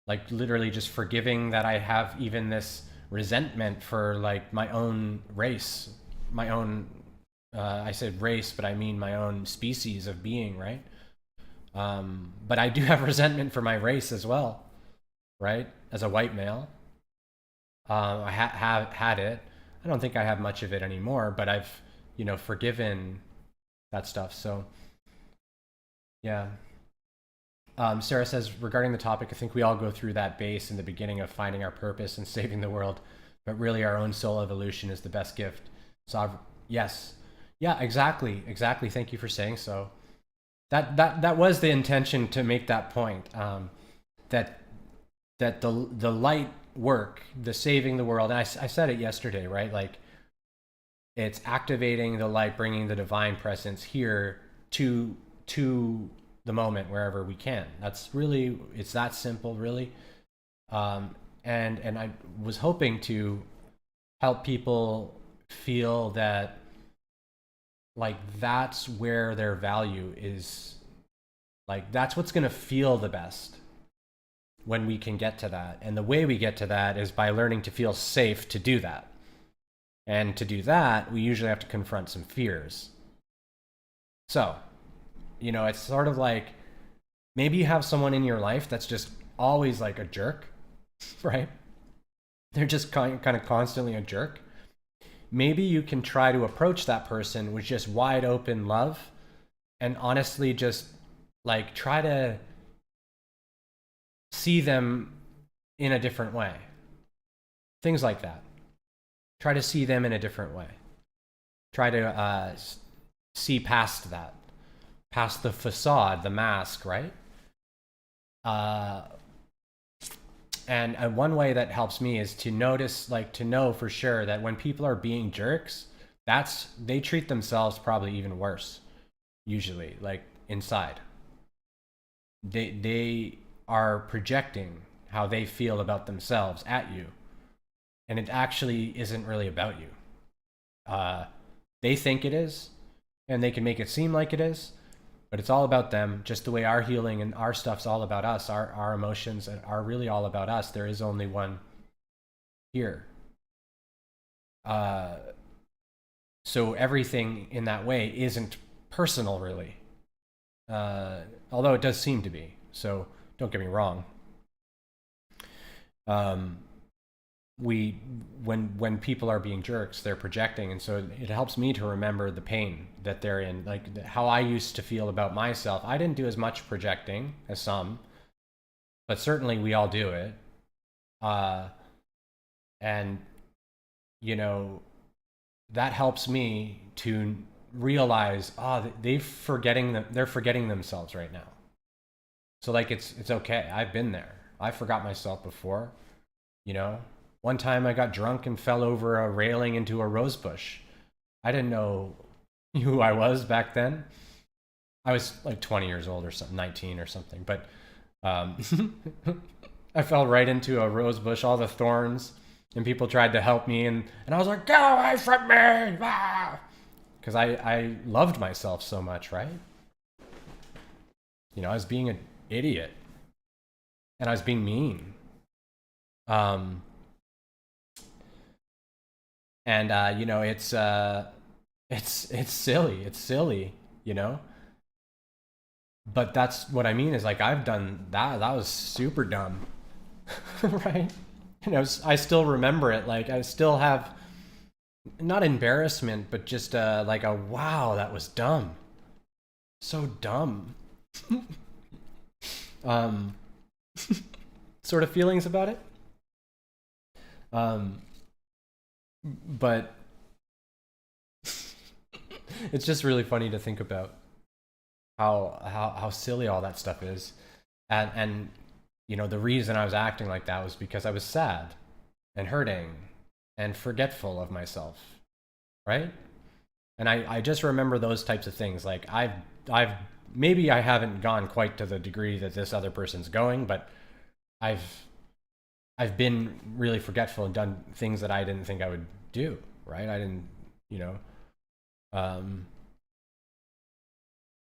like literally just forgiving that I have even this resentment for, like, my own race, my own I said race, but I mean my own species of being, right? But I do have resentment for my race as well, right? As a white male, I have had it. I don't think I have much of it anymore, but I've, you know, forgiven that stuff. So, yeah. Sarah says, regarding the topic, I think we all go through that base in the beginning of finding our purpose and saving the world, but really our own soul evolution is the best gift. So, yes. Yeah, exactly. Thank you for saying so. That was the intention, to make that point. That the light work, the saving the world, and I said it yesterday, right? Like, it's activating the light, bringing the divine presence here to the moment wherever we can. That's really, it's that simple, really. And I was hoping to help people feel that, like, that's where their value is. Like, that's what's going to feel the best when we can get to that. And the way we get to that is by learning to feel safe to do that. And to do that, we usually have to confront some fears. So, you know, it's sort of like, maybe you have someone in your life that's just always like a jerk, right? They're just kind of constantly a jerk. Maybe you can try to approach that person with just wide open love, and honestly just, like, try to see them in a different way. Things like that. Try to see them in a different way. Try to see past that, past the facade, the mask, right? And one way that helps me is to notice, like, to know for sure that when people are being jerks, they treat themselves probably even worse, usually, like, inside. They are projecting how they feel about themselves at you, and it actually isn't really about you. They think it is, and they can make it seem like it is, but it's all about them, just the way our healing and our stuff's all about us. Our emotions are really all about us. There is only one here. So everything in that way isn't personal, really. Although it does seem to be. So don't get me wrong. we when people are being jerks, they're projecting, and so it helps me to remember the pain that they're in, like how I used to feel about myself. I didn't do as much projecting as some, but certainly we all do it. And you know, that helps me to realize, they're forgetting themselves right now. So like it's okay. I've been there. I forgot myself before. You know, one time I got drunk and fell over a railing into a rose bush. I didn't know who I was back then. I was like 20 years old or something, 19 or something. But I fell right into a rose bush, all the thorns, and people tried to help me, and I was like, "Get away from me!" Because I loved myself so much, right? You know, I was being an idiot, and I was being mean. You know, it's silly. It's silly, you know. But that's what I mean is like I've done that. That was super dumb, right? You know, I still remember it. Like I still have not embarrassment, but just like a wow, that was dumb, so dumb. Sort of feelings about it. But it's just really funny to think about how silly all that stuff is, and you know, the reason I was acting like that was because I was sad and hurting and forgetful of myself, right? And I just remember those types of things. Like I've maybe I haven't gone quite to the degree that this other person's going, but I've been really forgetful and done things that I didn't think I would do, right? I didn't, you know,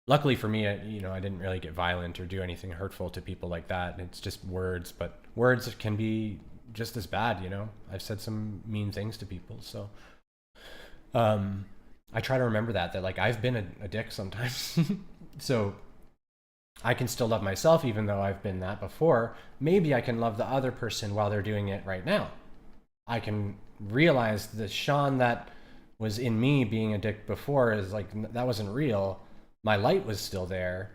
luckily for me, you know, I didn't really get violent or do anything hurtful to people like that. It's just words, but words can be just as bad, you know. I've said some mean things to people, so I try to remember that like I've been a dick sometimes. So I can still love myself even though I've been that before. Maybe I can love the other person while they're doing it right now. I can realize the Sean that was in me being a dick before is like, that wasn't real. My light was still there.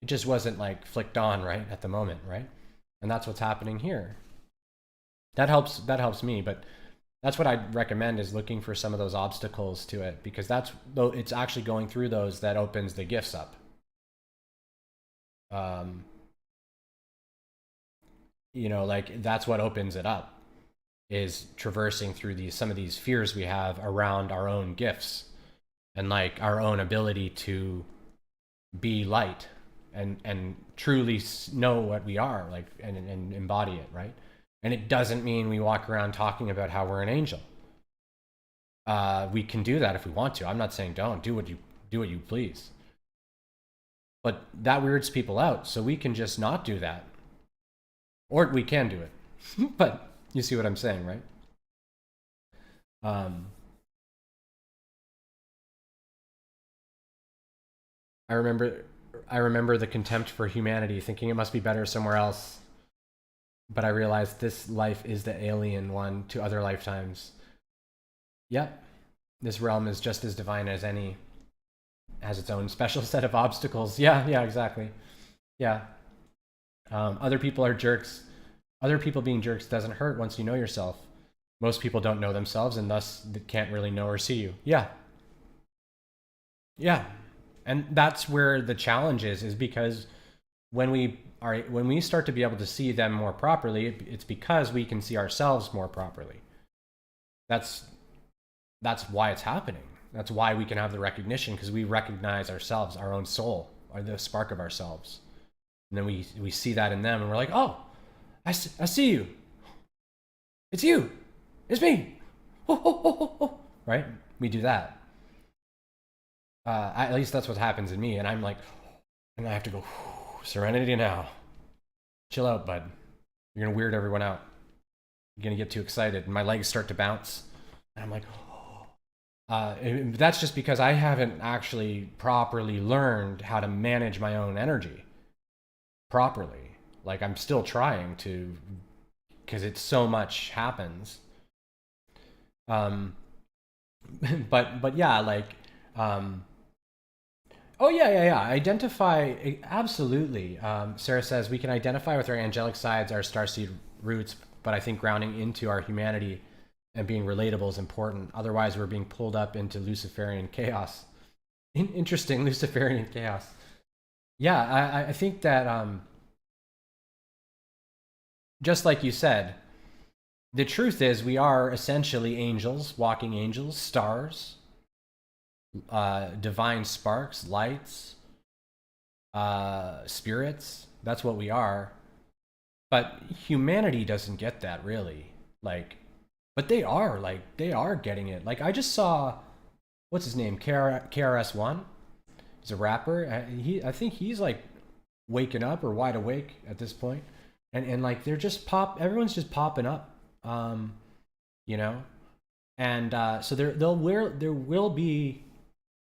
It just wasn't like flicked on right at the moment, right? And that's what's happening here. That helps me, but that's what I'd recommend, is looking for some of those obstacles to it, because it's actually going through those that opens the gifts up. You know, like that's what opens it up, is traversing through some of these fears we have around our own gifts and like our own ability to be light and truly know what we are, like, and embody it, right? And it doesn't mean we walk around talking about how we're an angel. We can do that if we want to. I'm not saying don't do what you please, but that weirds people out, so we can just not do that, or we can do it. But you see what I'm saying, right? I remember the contempt for humanity, thinking it must be better somewhere else. But I realized this life is the alien one to other lifetimes. Yep. This realm is just as divine as any. Has its own special set of obstacles. Yeah, exactly. Yeah. Other people are jerks. Other people being jerks doesn't hurt once you know yourself. Most people don't know themselves and thus can't really know or see you. Yeah. And that's where the challenge is because when we start to be able to see them more properly, it's because we can see ourselves more properly. That's why it's happening. That's why we can have the recognition, because we recognize ourselves, our own soul, or the spark of ourselves. And then we see that in them, and we're like, oh, I see you. It's you. It's me. Right? We do that. At least that's what happens in me. And I'm like, and I have to go, serenity now. Chill out, bud. You're going to weird everyone out. You're going to get too excited. And my legs start to bounce. And I'm like, that's just because I haven't actually properly learned how to manage my own energy properly. Like, I'm still trying to, because it's so much happens. Um, but yeah, like, oh yeah. Identify, absolutely. Sarah says we can identify with our angelic sides, our starseed roots, but I think grounding into our humanity and being relatable is important. Otherwise, we're being pulled up into Luciferian chaos. Interesting, Luciferian chaos. Yeah, I think that just like you said, the truth is we are essentially angels, walking angels, stars, divine sparks, lights, spirits. That's what we are. But humanity doesn't get that really. Like, but they are getting it. Like I just saw, what's his name? KRS-One. He's a rapper. I think he's like waking up or wide awake at this point. And like they're just everyone's just popping up. You know? And so there will be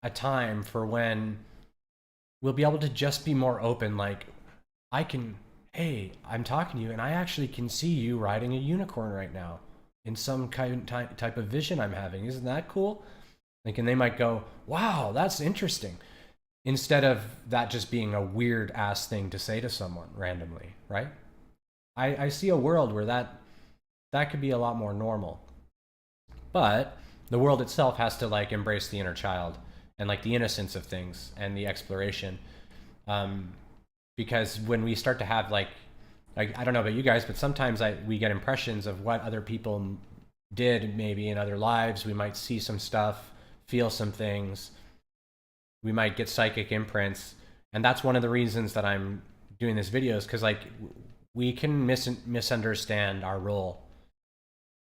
a time for when we'll be able to just be more open. Like, hey, I'm talking to you, and I actually can see you riding a unicorn right now in some type of vision I'm having. Isn't that cool? Like, and they might go, wow, that's interesting. Instead of that just being a weird ass thing to say to someone randomly, right? I see a world where that could be a lot more normal. But the world itself has to like embrace the inner child and like the innocence of things and the exploration. Because when we start to have like I don't know about you guys, but sometimes we get impressions of what other people did maybe in other lives. We might see some stuff, feel some things. We might get psychic imprints, and that's one of the reasons that I'm doing this video is because like we can misunderstand our role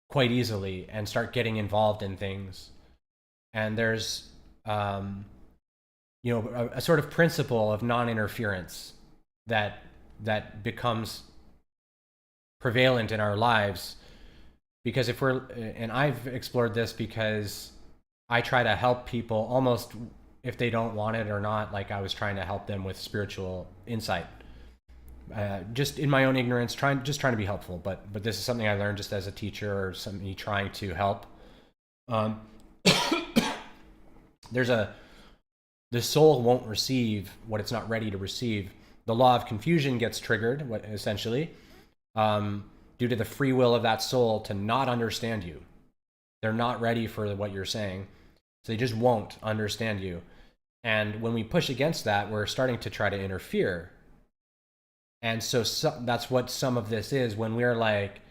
quite easily and start getting involved in things. And there's you know, a sort of principle of non-interference that becomes prevalent in our lives. Because if we're, and I've explored this because I try to help people almost if they don't want it or not. Like I was trying to help them with spiritual insight, just in my own ignorance, trying to be helpful. But this is something I learned just as a teacher or somebody trying to help. The soul won't receive what it's not ready to receive. The law of confusion gets triggered, essentially, due to the free will of that soul to not understand you. They're not ready for what you're saying, so they just won't understand you. And when we push against that, we're starting to try to interfere. And so that's what some of this is when we're like,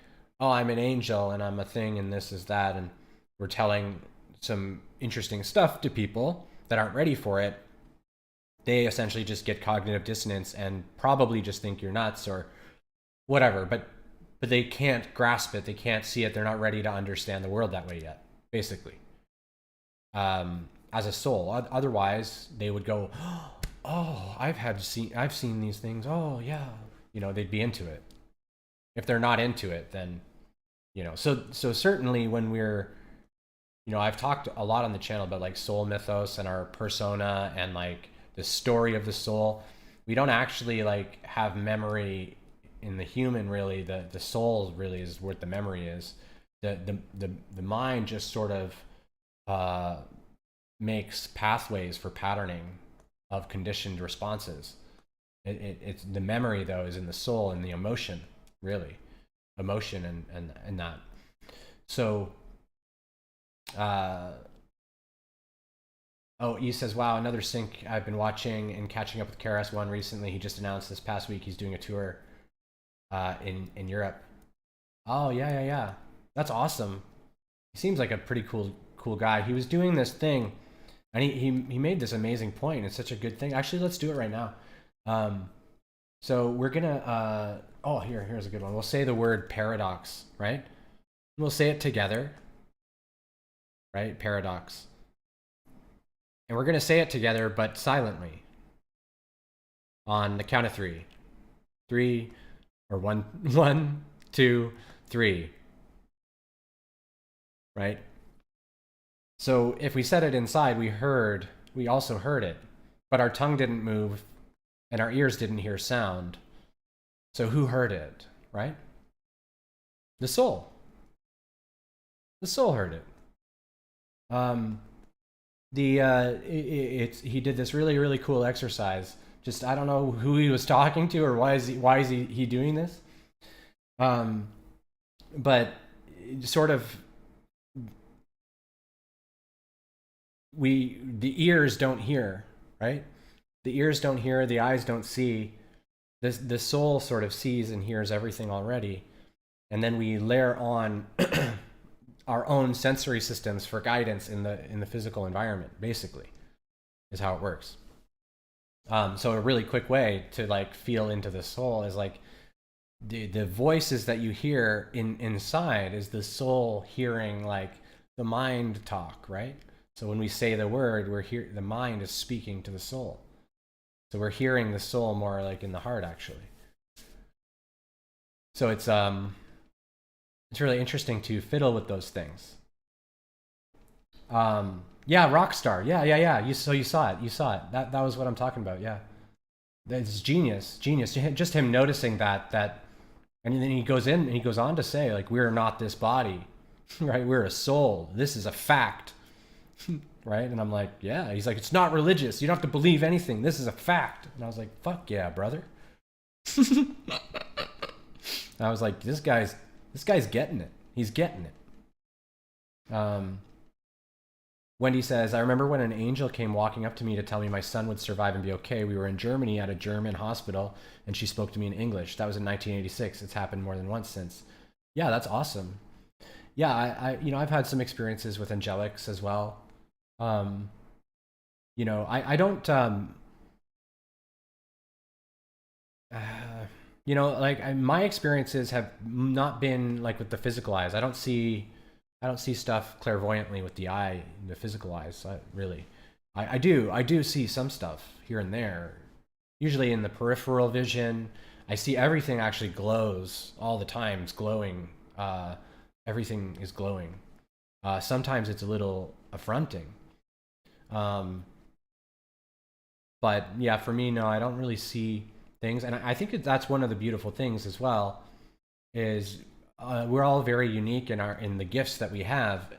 oh, I'm an angel and I'm a thing and this is that, and we're telling some interesting stuff to people that aren't ready for it. They essentially just get cognitive dissonance and probably just think you're nuts or whatever, but they can't grasp it, they can't see it, they're not ready to understand the world that way yet, basically. As a soul, otherwise they would go, oh, I've seen these things, oh yeah, you know, they'd be into it. If they're not into it, then, you know, so certainly when we're, you know, I've talked a lot on the channel about like soul mythos and our persona and like the story of the soul. We don't actually like have memory in the human, really. The soul really is what the memory is. The mind just sort of makes pathways for patterning of conditioned responses. It's the memory though is in the soul and the emotion, really, emotion and that. So oh, E says, wow, another sync I've been watching and catching up with KRS-One recently. He just announced this past week he's doing a tour in Europe. Oh yeah. That's awesome. He seems like a pretty cool guy. He was doing this thing and he made this amazing point. It's such a good thing. Actually, let's do it right now. So we're gonna oh, here's a good one. We'll say the word paradox, right? We'll say it together. Right? Paradox. And we're going to say it together, but silently. On the count of three. 3, or 1, 1, 2, 3. Right? So if we said it inside, we also heard it. But our tongue didn't move, and our ears didn't hear sound. So who heard it, right? The soul. The soul heard it. Um, he did this really really cool exercise. Just I don't know who he was talking to or why is he doing this. Um, but sort of the ears don't hear, right? The ears don't hear, the eyes don't see. The soul sort of sees and hears everything already, and then we layer on our own sensory systems for guidance in the physical environment. Basically, is how it works. So a really quick way to like feel into the soul is like the voices that you hear inside is the soul hearing like the mind talk, right? So when we say the word, the mind is speaking to the soul. So we're hearing the soul more like in the heart, actually. So it's really interesting to fiddle with those things. Yeah, Rockstar. Yeah. You saw it. You saw it. That was what I'm talking about. Yeah, it's genius. Just him noticing that, and then he goes in and he goes on to say like we're not this body, right? We're a soul. This is a fact, right? And I'm like, yeah. He's like, it's not religious. You don't have to believe anything. This is a fact. And I was like, fuck yeah, brother. I was like, this guy's getting it. He's getting it. Wendy says, I remember when an angel came walking up to me to tell me my son would survive and be okay. We were in Germany at a German hospital, and she spoke to me in English. That was in 1986. It's happened more than once since. Yeah, that's awesome. Yeah, I've had some experiences with angelics as well. I don't, my experiences have not been like with the physical eyes. I don't see stuff clairvoyantly with the eye, the physical eyes. I do see some stuff here and there. Usually in the peripheral vision, I see everything actually glows all the time. It's glowing. Everything is glowing. Sometimes it's a little affronting. But yeah, for me, no, I don't really see things, and I think that's one of the beautiful things as well. Is we're all very unique in the gifts that we have,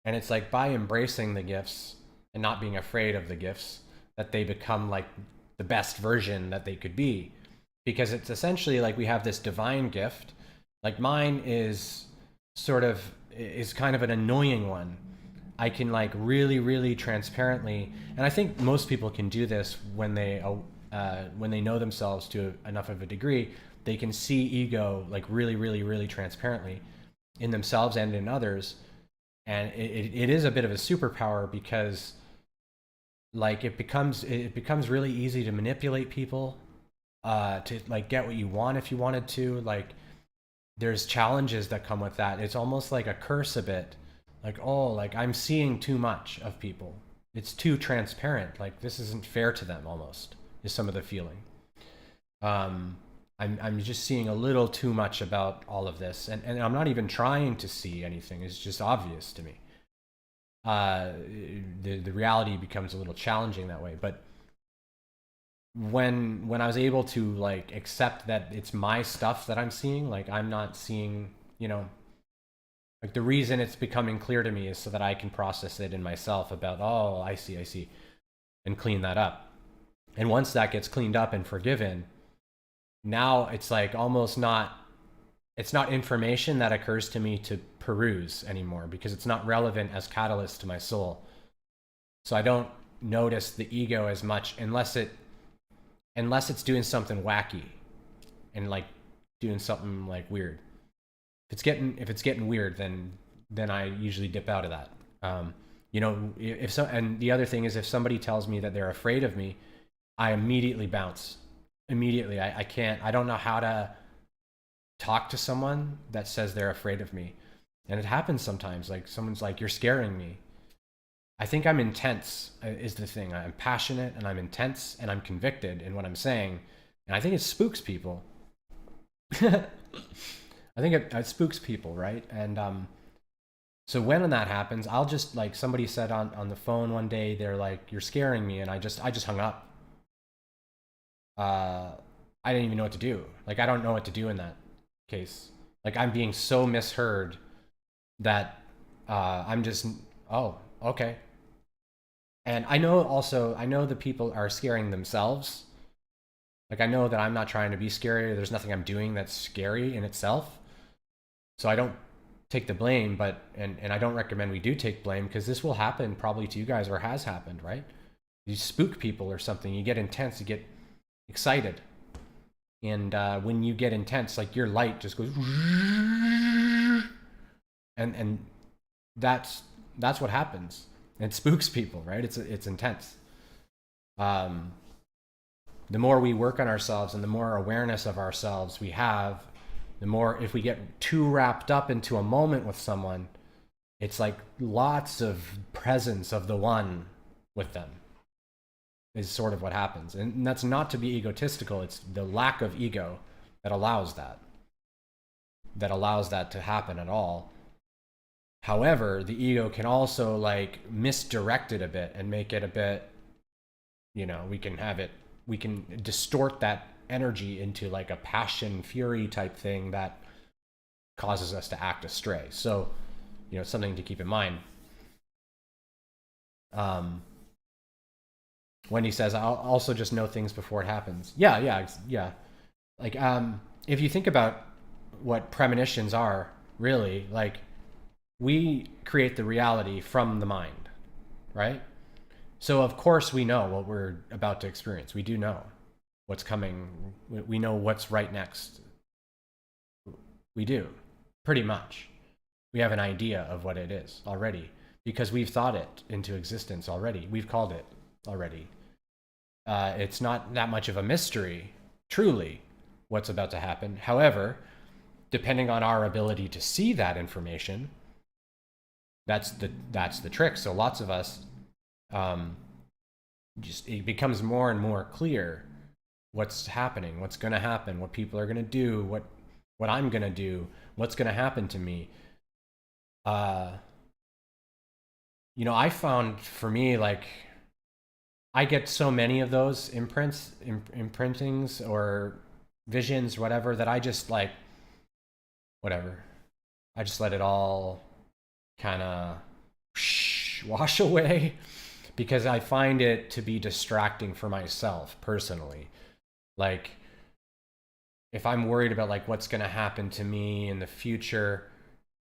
and it's like by embracing the gifts and not being afraid of the gifts that they become like the best version that they could be, because it's essentially like we have this divine gift. Like mine is kind of an annoying one. I can like really really transparently, and I think most people can do this when they know themselves to enough of a degree. They can see ego like really really really transparently in themselves and in others, and it is a bit of a superpower, because like it becomes really easy to manipulate people, to like get what you want if you wanted to. Like there's challenges that come with that. It's almost like a curse a bit, like, oh, like I'm seeing too much of people. It's too transparent. Like this isn't fair to them, almost, is some of the feeling. I'm just seeing a little too much about all of this, and I'm not even trying to see anything. It's just obvious to me. The reality becomes a little challenging that way. But when I was able to like accept that it's my stuff that I'm seeing, like I'm not seeing, like the reason it's becoming clear to me is so that I can process it in myself about, oh, I see, and clean that up. And once that gets cleaned up and forgiven, now it's like almost not, it's not information that occurs to me to peruse anymore, because it's not relevant as catalyst to my soul. So I don't notice the ego as much unless it's doing something wacky and like doing something like weird. If it's getting weird, then I usually dip out of that. And the other thing is, if somebody tells me that they're afraid of me, I immediately bounce. Immediately, I don't know how to talk to someone that says they're afraid of me. And it happens sometimes, like someone's like, you're scaring me. I think I'm intense is the thing. I'm passionate and I'm intense and I'm convicted in what I'm saying. And I think it spooks people. I think it spooks people, right? And so when that happens, I'll just, like somebody said on the phone one day, they're like, you're scaring me. And I just hung up. I didn't even know what to do. Like, I don't know what to do in that case. Like, I'm being so misheard that I'm just, oh, okay. And I know the people are scaring themselves. Like, I know that I'm not trying to be scary. There's nothing I'm doing that's scary in itself. So I don't take the blame, and I don't recommend we do take blame, because this will happen probably to you guys, or has happened, right? You spook people or something, you get intense, you get excited. And when you get intense, like, your light just goes, and that's what happens. It spooks people, right? It's intense. The more we work on ourselves and the more awareness of ourselves we have, the more, if we get too wrapped up into a moment with someone, it's like lots of presence of the one with them is sort of what happens. And that's not to be egotistical. It's the lack of ego that allows that to happen at all. However, the ego can also like misdirect it a bit and make it a bit, we can distort that energy into like a passion, fury type thing that causes us to act astray. So, something to keep in mind. Wendy says, I'll also just know things before it happens. Yeah. Like, if you think about what premonitions are, really, like, we create the reality from the mind, right? So of course we know what we're about to experience. We do know what's coming. We know what's right next. We do, pretty much. We have an idea of what it is already, because we've thought it into existence already. We've called it already. It's not that much of a mystery, truly, what's about to happen. However, depending on our ability to see that information, that's the trick. So lots of us, it becomes more and more clear what's happening, what's going to happen, what people are going to do, what I'm going to do, what's going to happen to me. I found, for me, like, I get so many of those imprintings or visions, whatever, that I just like, whatever. I just let it all kind of wash away, because I find it to be distracting for myself personally. Like, if I'm worried about like what's going to happen to me in the future,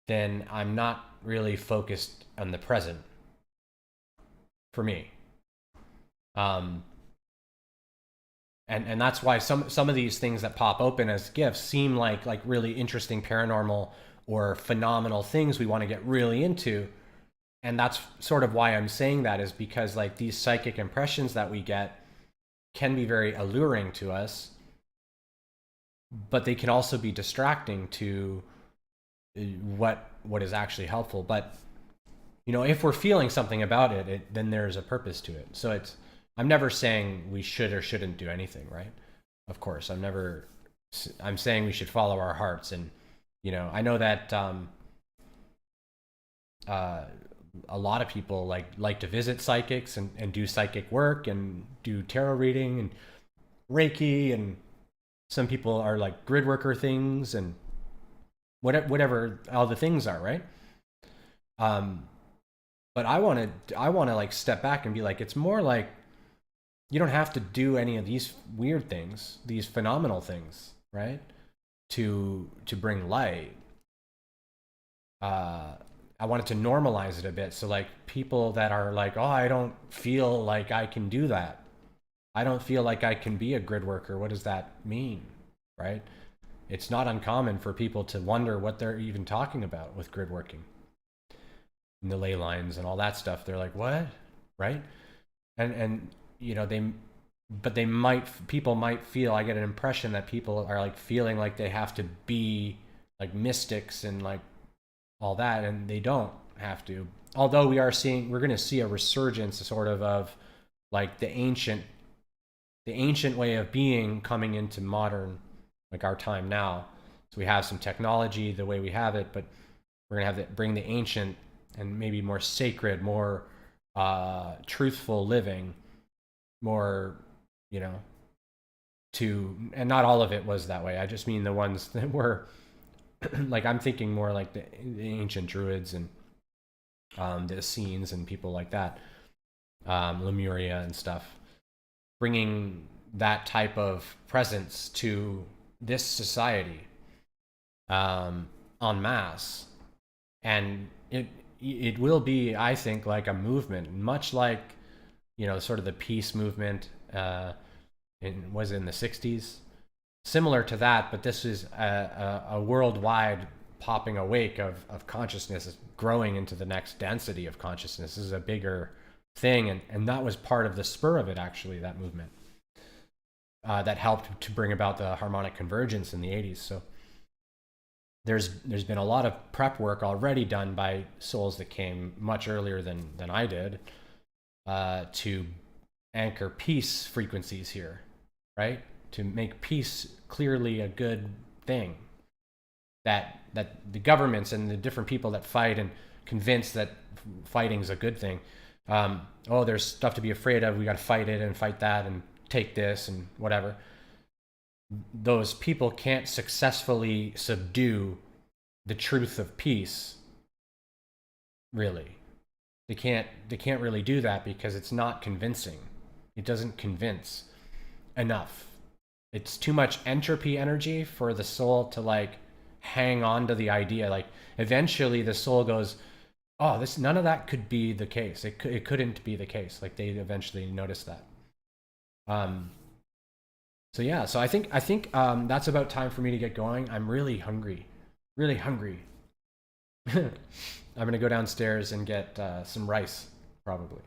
then I'm not really focused on the present for me. And that's why some of these things that pop open as gifts seem like really interesting paranormal or phenomenal things we want to get really into. And that's sort of why I'm saying that, is because like these psychic impressions that we get can be very alluring to us, but they can also be distracting to what is actually helpful. But if we're feeling something about it, then there's a purpose to it. So I'm never saying we should or shouldn't do anything, right? Of course, I'm saying we should follow our hearts. And I know that a lot of people like to visit psychics and do psychic work and do tarot reading and Reiki, and some people are like grid worker things and whatever all the things are, right? But I want to like step back and be like, it's more like, you don't have to do any of these weird things, these phenomenal things, right? To bring light. I wanted to normalize it a bit. So like people that are like, oh, I don't feel like I can do that. I don't feel like I can be a grid worker. What does that mean, right? It's not uncommon for people to wonder what they're even talking about with grid working and the ley lines and all that stuff. They're like, what? Right? And people might feel, I get an impression that people are like feeling like they have to be like mystics and like all that, and they don't have to. Although we're going to see a resurgence sort of like the ancient way of being coming into modern, like our time now. So we have some technology the way we have it, but we're going to have to bring the ancient and maybe more sacred, more truthful living, more, and not all of it was that way. I just mean the ones that were like, I'm thinking more like the ancient druids and the Essenes and people like that, Lemuria and stuff, bringing that type of presence to this society en masse. And it will be, I think, like a movement, much like, sort of the peace movement was in the 60s. Similar to that, but this is a worldwide popping awake of consciousness growing into the next density of consciousness. This is a bigger thing, and that was part of the spur of it, actually, that movement that helped to bring about the harmonic convergence in the 80s. So there's been a lot of prep work already done by souls that came much earlier than I did to anchor peace frequencies here, right? To make peace clearly a good thing. That the governments and the different people that fight and convince that fighting is a good thing. There's stuff to be afraid of. We got to fight it and fight that and take this and whatever. Those people can't successfully subdue the truth of peace. Really, they can't really do that because it's not convincing. It doesn't convince enough. It's too much entropy energy for the soul to like hang on to the idea. Like eventually the soul goes, oh, none of that could be the case. It couldn't be the case. Like they eventually notice that. So yeah, so I think that's about time for me to get going. I'm really hungry. I'm gonna go downstairs and get some rice probably.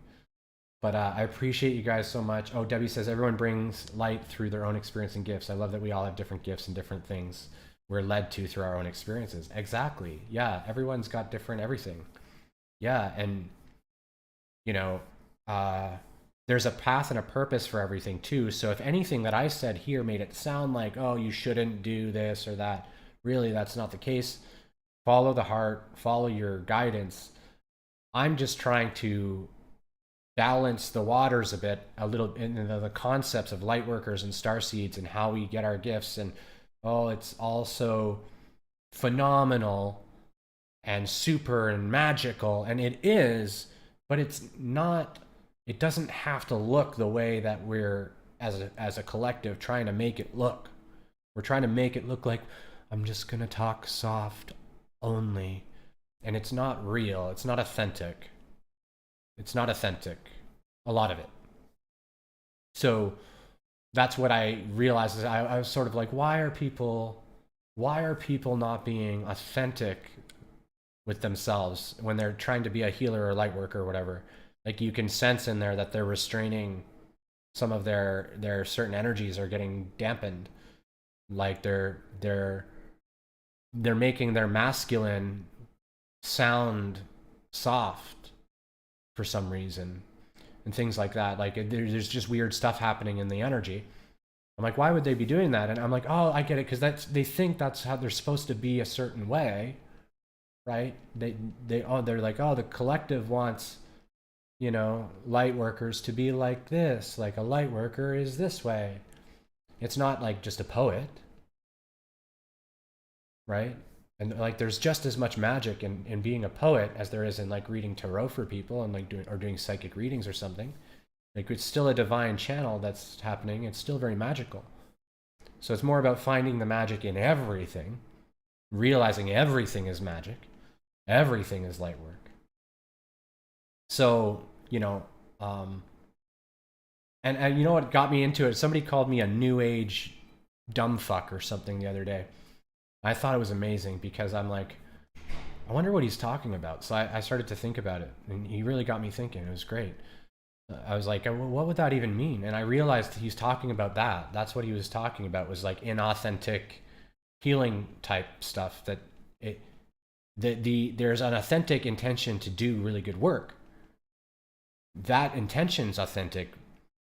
But I appreciate you guys so much. Oh, Debbie says everyone brings light through their own experience and gifts. I love that we all have different gifts and different things we're led to through our own experiences. Exactly. Yeah, everyone's got different everything. Yeah, and there's a path and a purpose for everything too. So if anything that I said here made it sound like, oh, you shouldn't do this or that, really that's not the case. Follow the heart, follow your guidance. I'm just trying to balance the waters a little in the concepts of light workers and star seeds and how we get our gifts. And it's also phenomenal and super and magical, and it is, but it's not. It doesn't have to look the way that we're as a collective trying to make it look. We're trying to make it look like I'm just gonna talk soft only, and it's not real. It's not authentic. It's not authentic, a lot of it. So that's what I realized. Is I was sort of like, why are people not being authentic with themselves when they're trying to be a healer or light worker or whatever? Like you can sense in there that they're restraining some of their certain energies are getting dampened. Like they're making their masculine sound soft for some reason and things like that. Like there's just weird stuff happening in the energy. I'm like, why would they be doing that? And I'm like, oh, I get it, because they think that's how they're supposed to be a certain way, right? They're like, oh, the collective wants light workers to be like this, like a light worker is this way. It's not like just a poet, right? And like there's just as much magic in being a poet as there is in like reading tarot for people and like doing psychic readings or something. Like it's still a divine channel that's happening. It's still very magical. So it's more about finding the magic in everything, realizing everything is magic, everything is light work. So, and you know what got me into it? Somebody called me a new age dumb fuck or something the other day. I thought it was amazing because I'm like, I wonder what he's talking about. So I started to think about it, and he really got me thinking. It was great. I was like, well, what would that even mean? And I realized he's talking about that. That's what he was talking about, was like inauthentic healing type stuff. That there's an authentic intention to do really good work. That intention's authentic,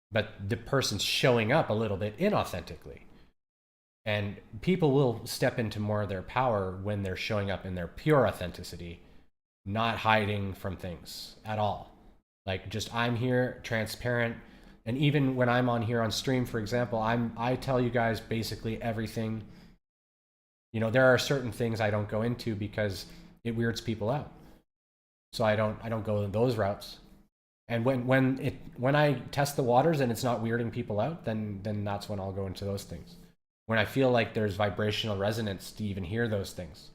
but the person's showing up a little bit inauthentically. And people will step into more of their power when they're showing up in their pure authenticity, not hiding from things at all. Like just, I'm here, transparent. And even when I'm on here on stream, for example, I tell you guys basically everything. There are certain things I don't go into because it weirds people out. So I don't go those routes. And when I test the waters and it's not weirding people out, then that's when I'll go into those things. When I feel like there's vibrational resonance to even hear those things.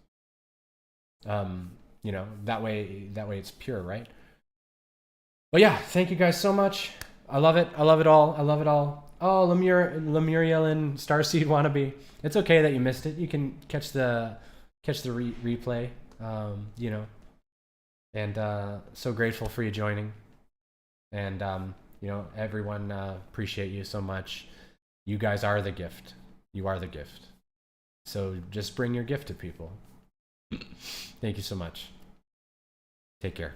You know, that way it's pure, right? But yeah, thank you guys so much. I love it. I love it all. I love it all. Oh, Lemuriel and Starseed Wannabe. It's okay that you missed it. You can catch the replay. You know, and so grateful for you joining. And you know, everyone, appreciate you so much. You guys are the gift. You are the gift. So just bring your gift to people. Thank you so much. Take care.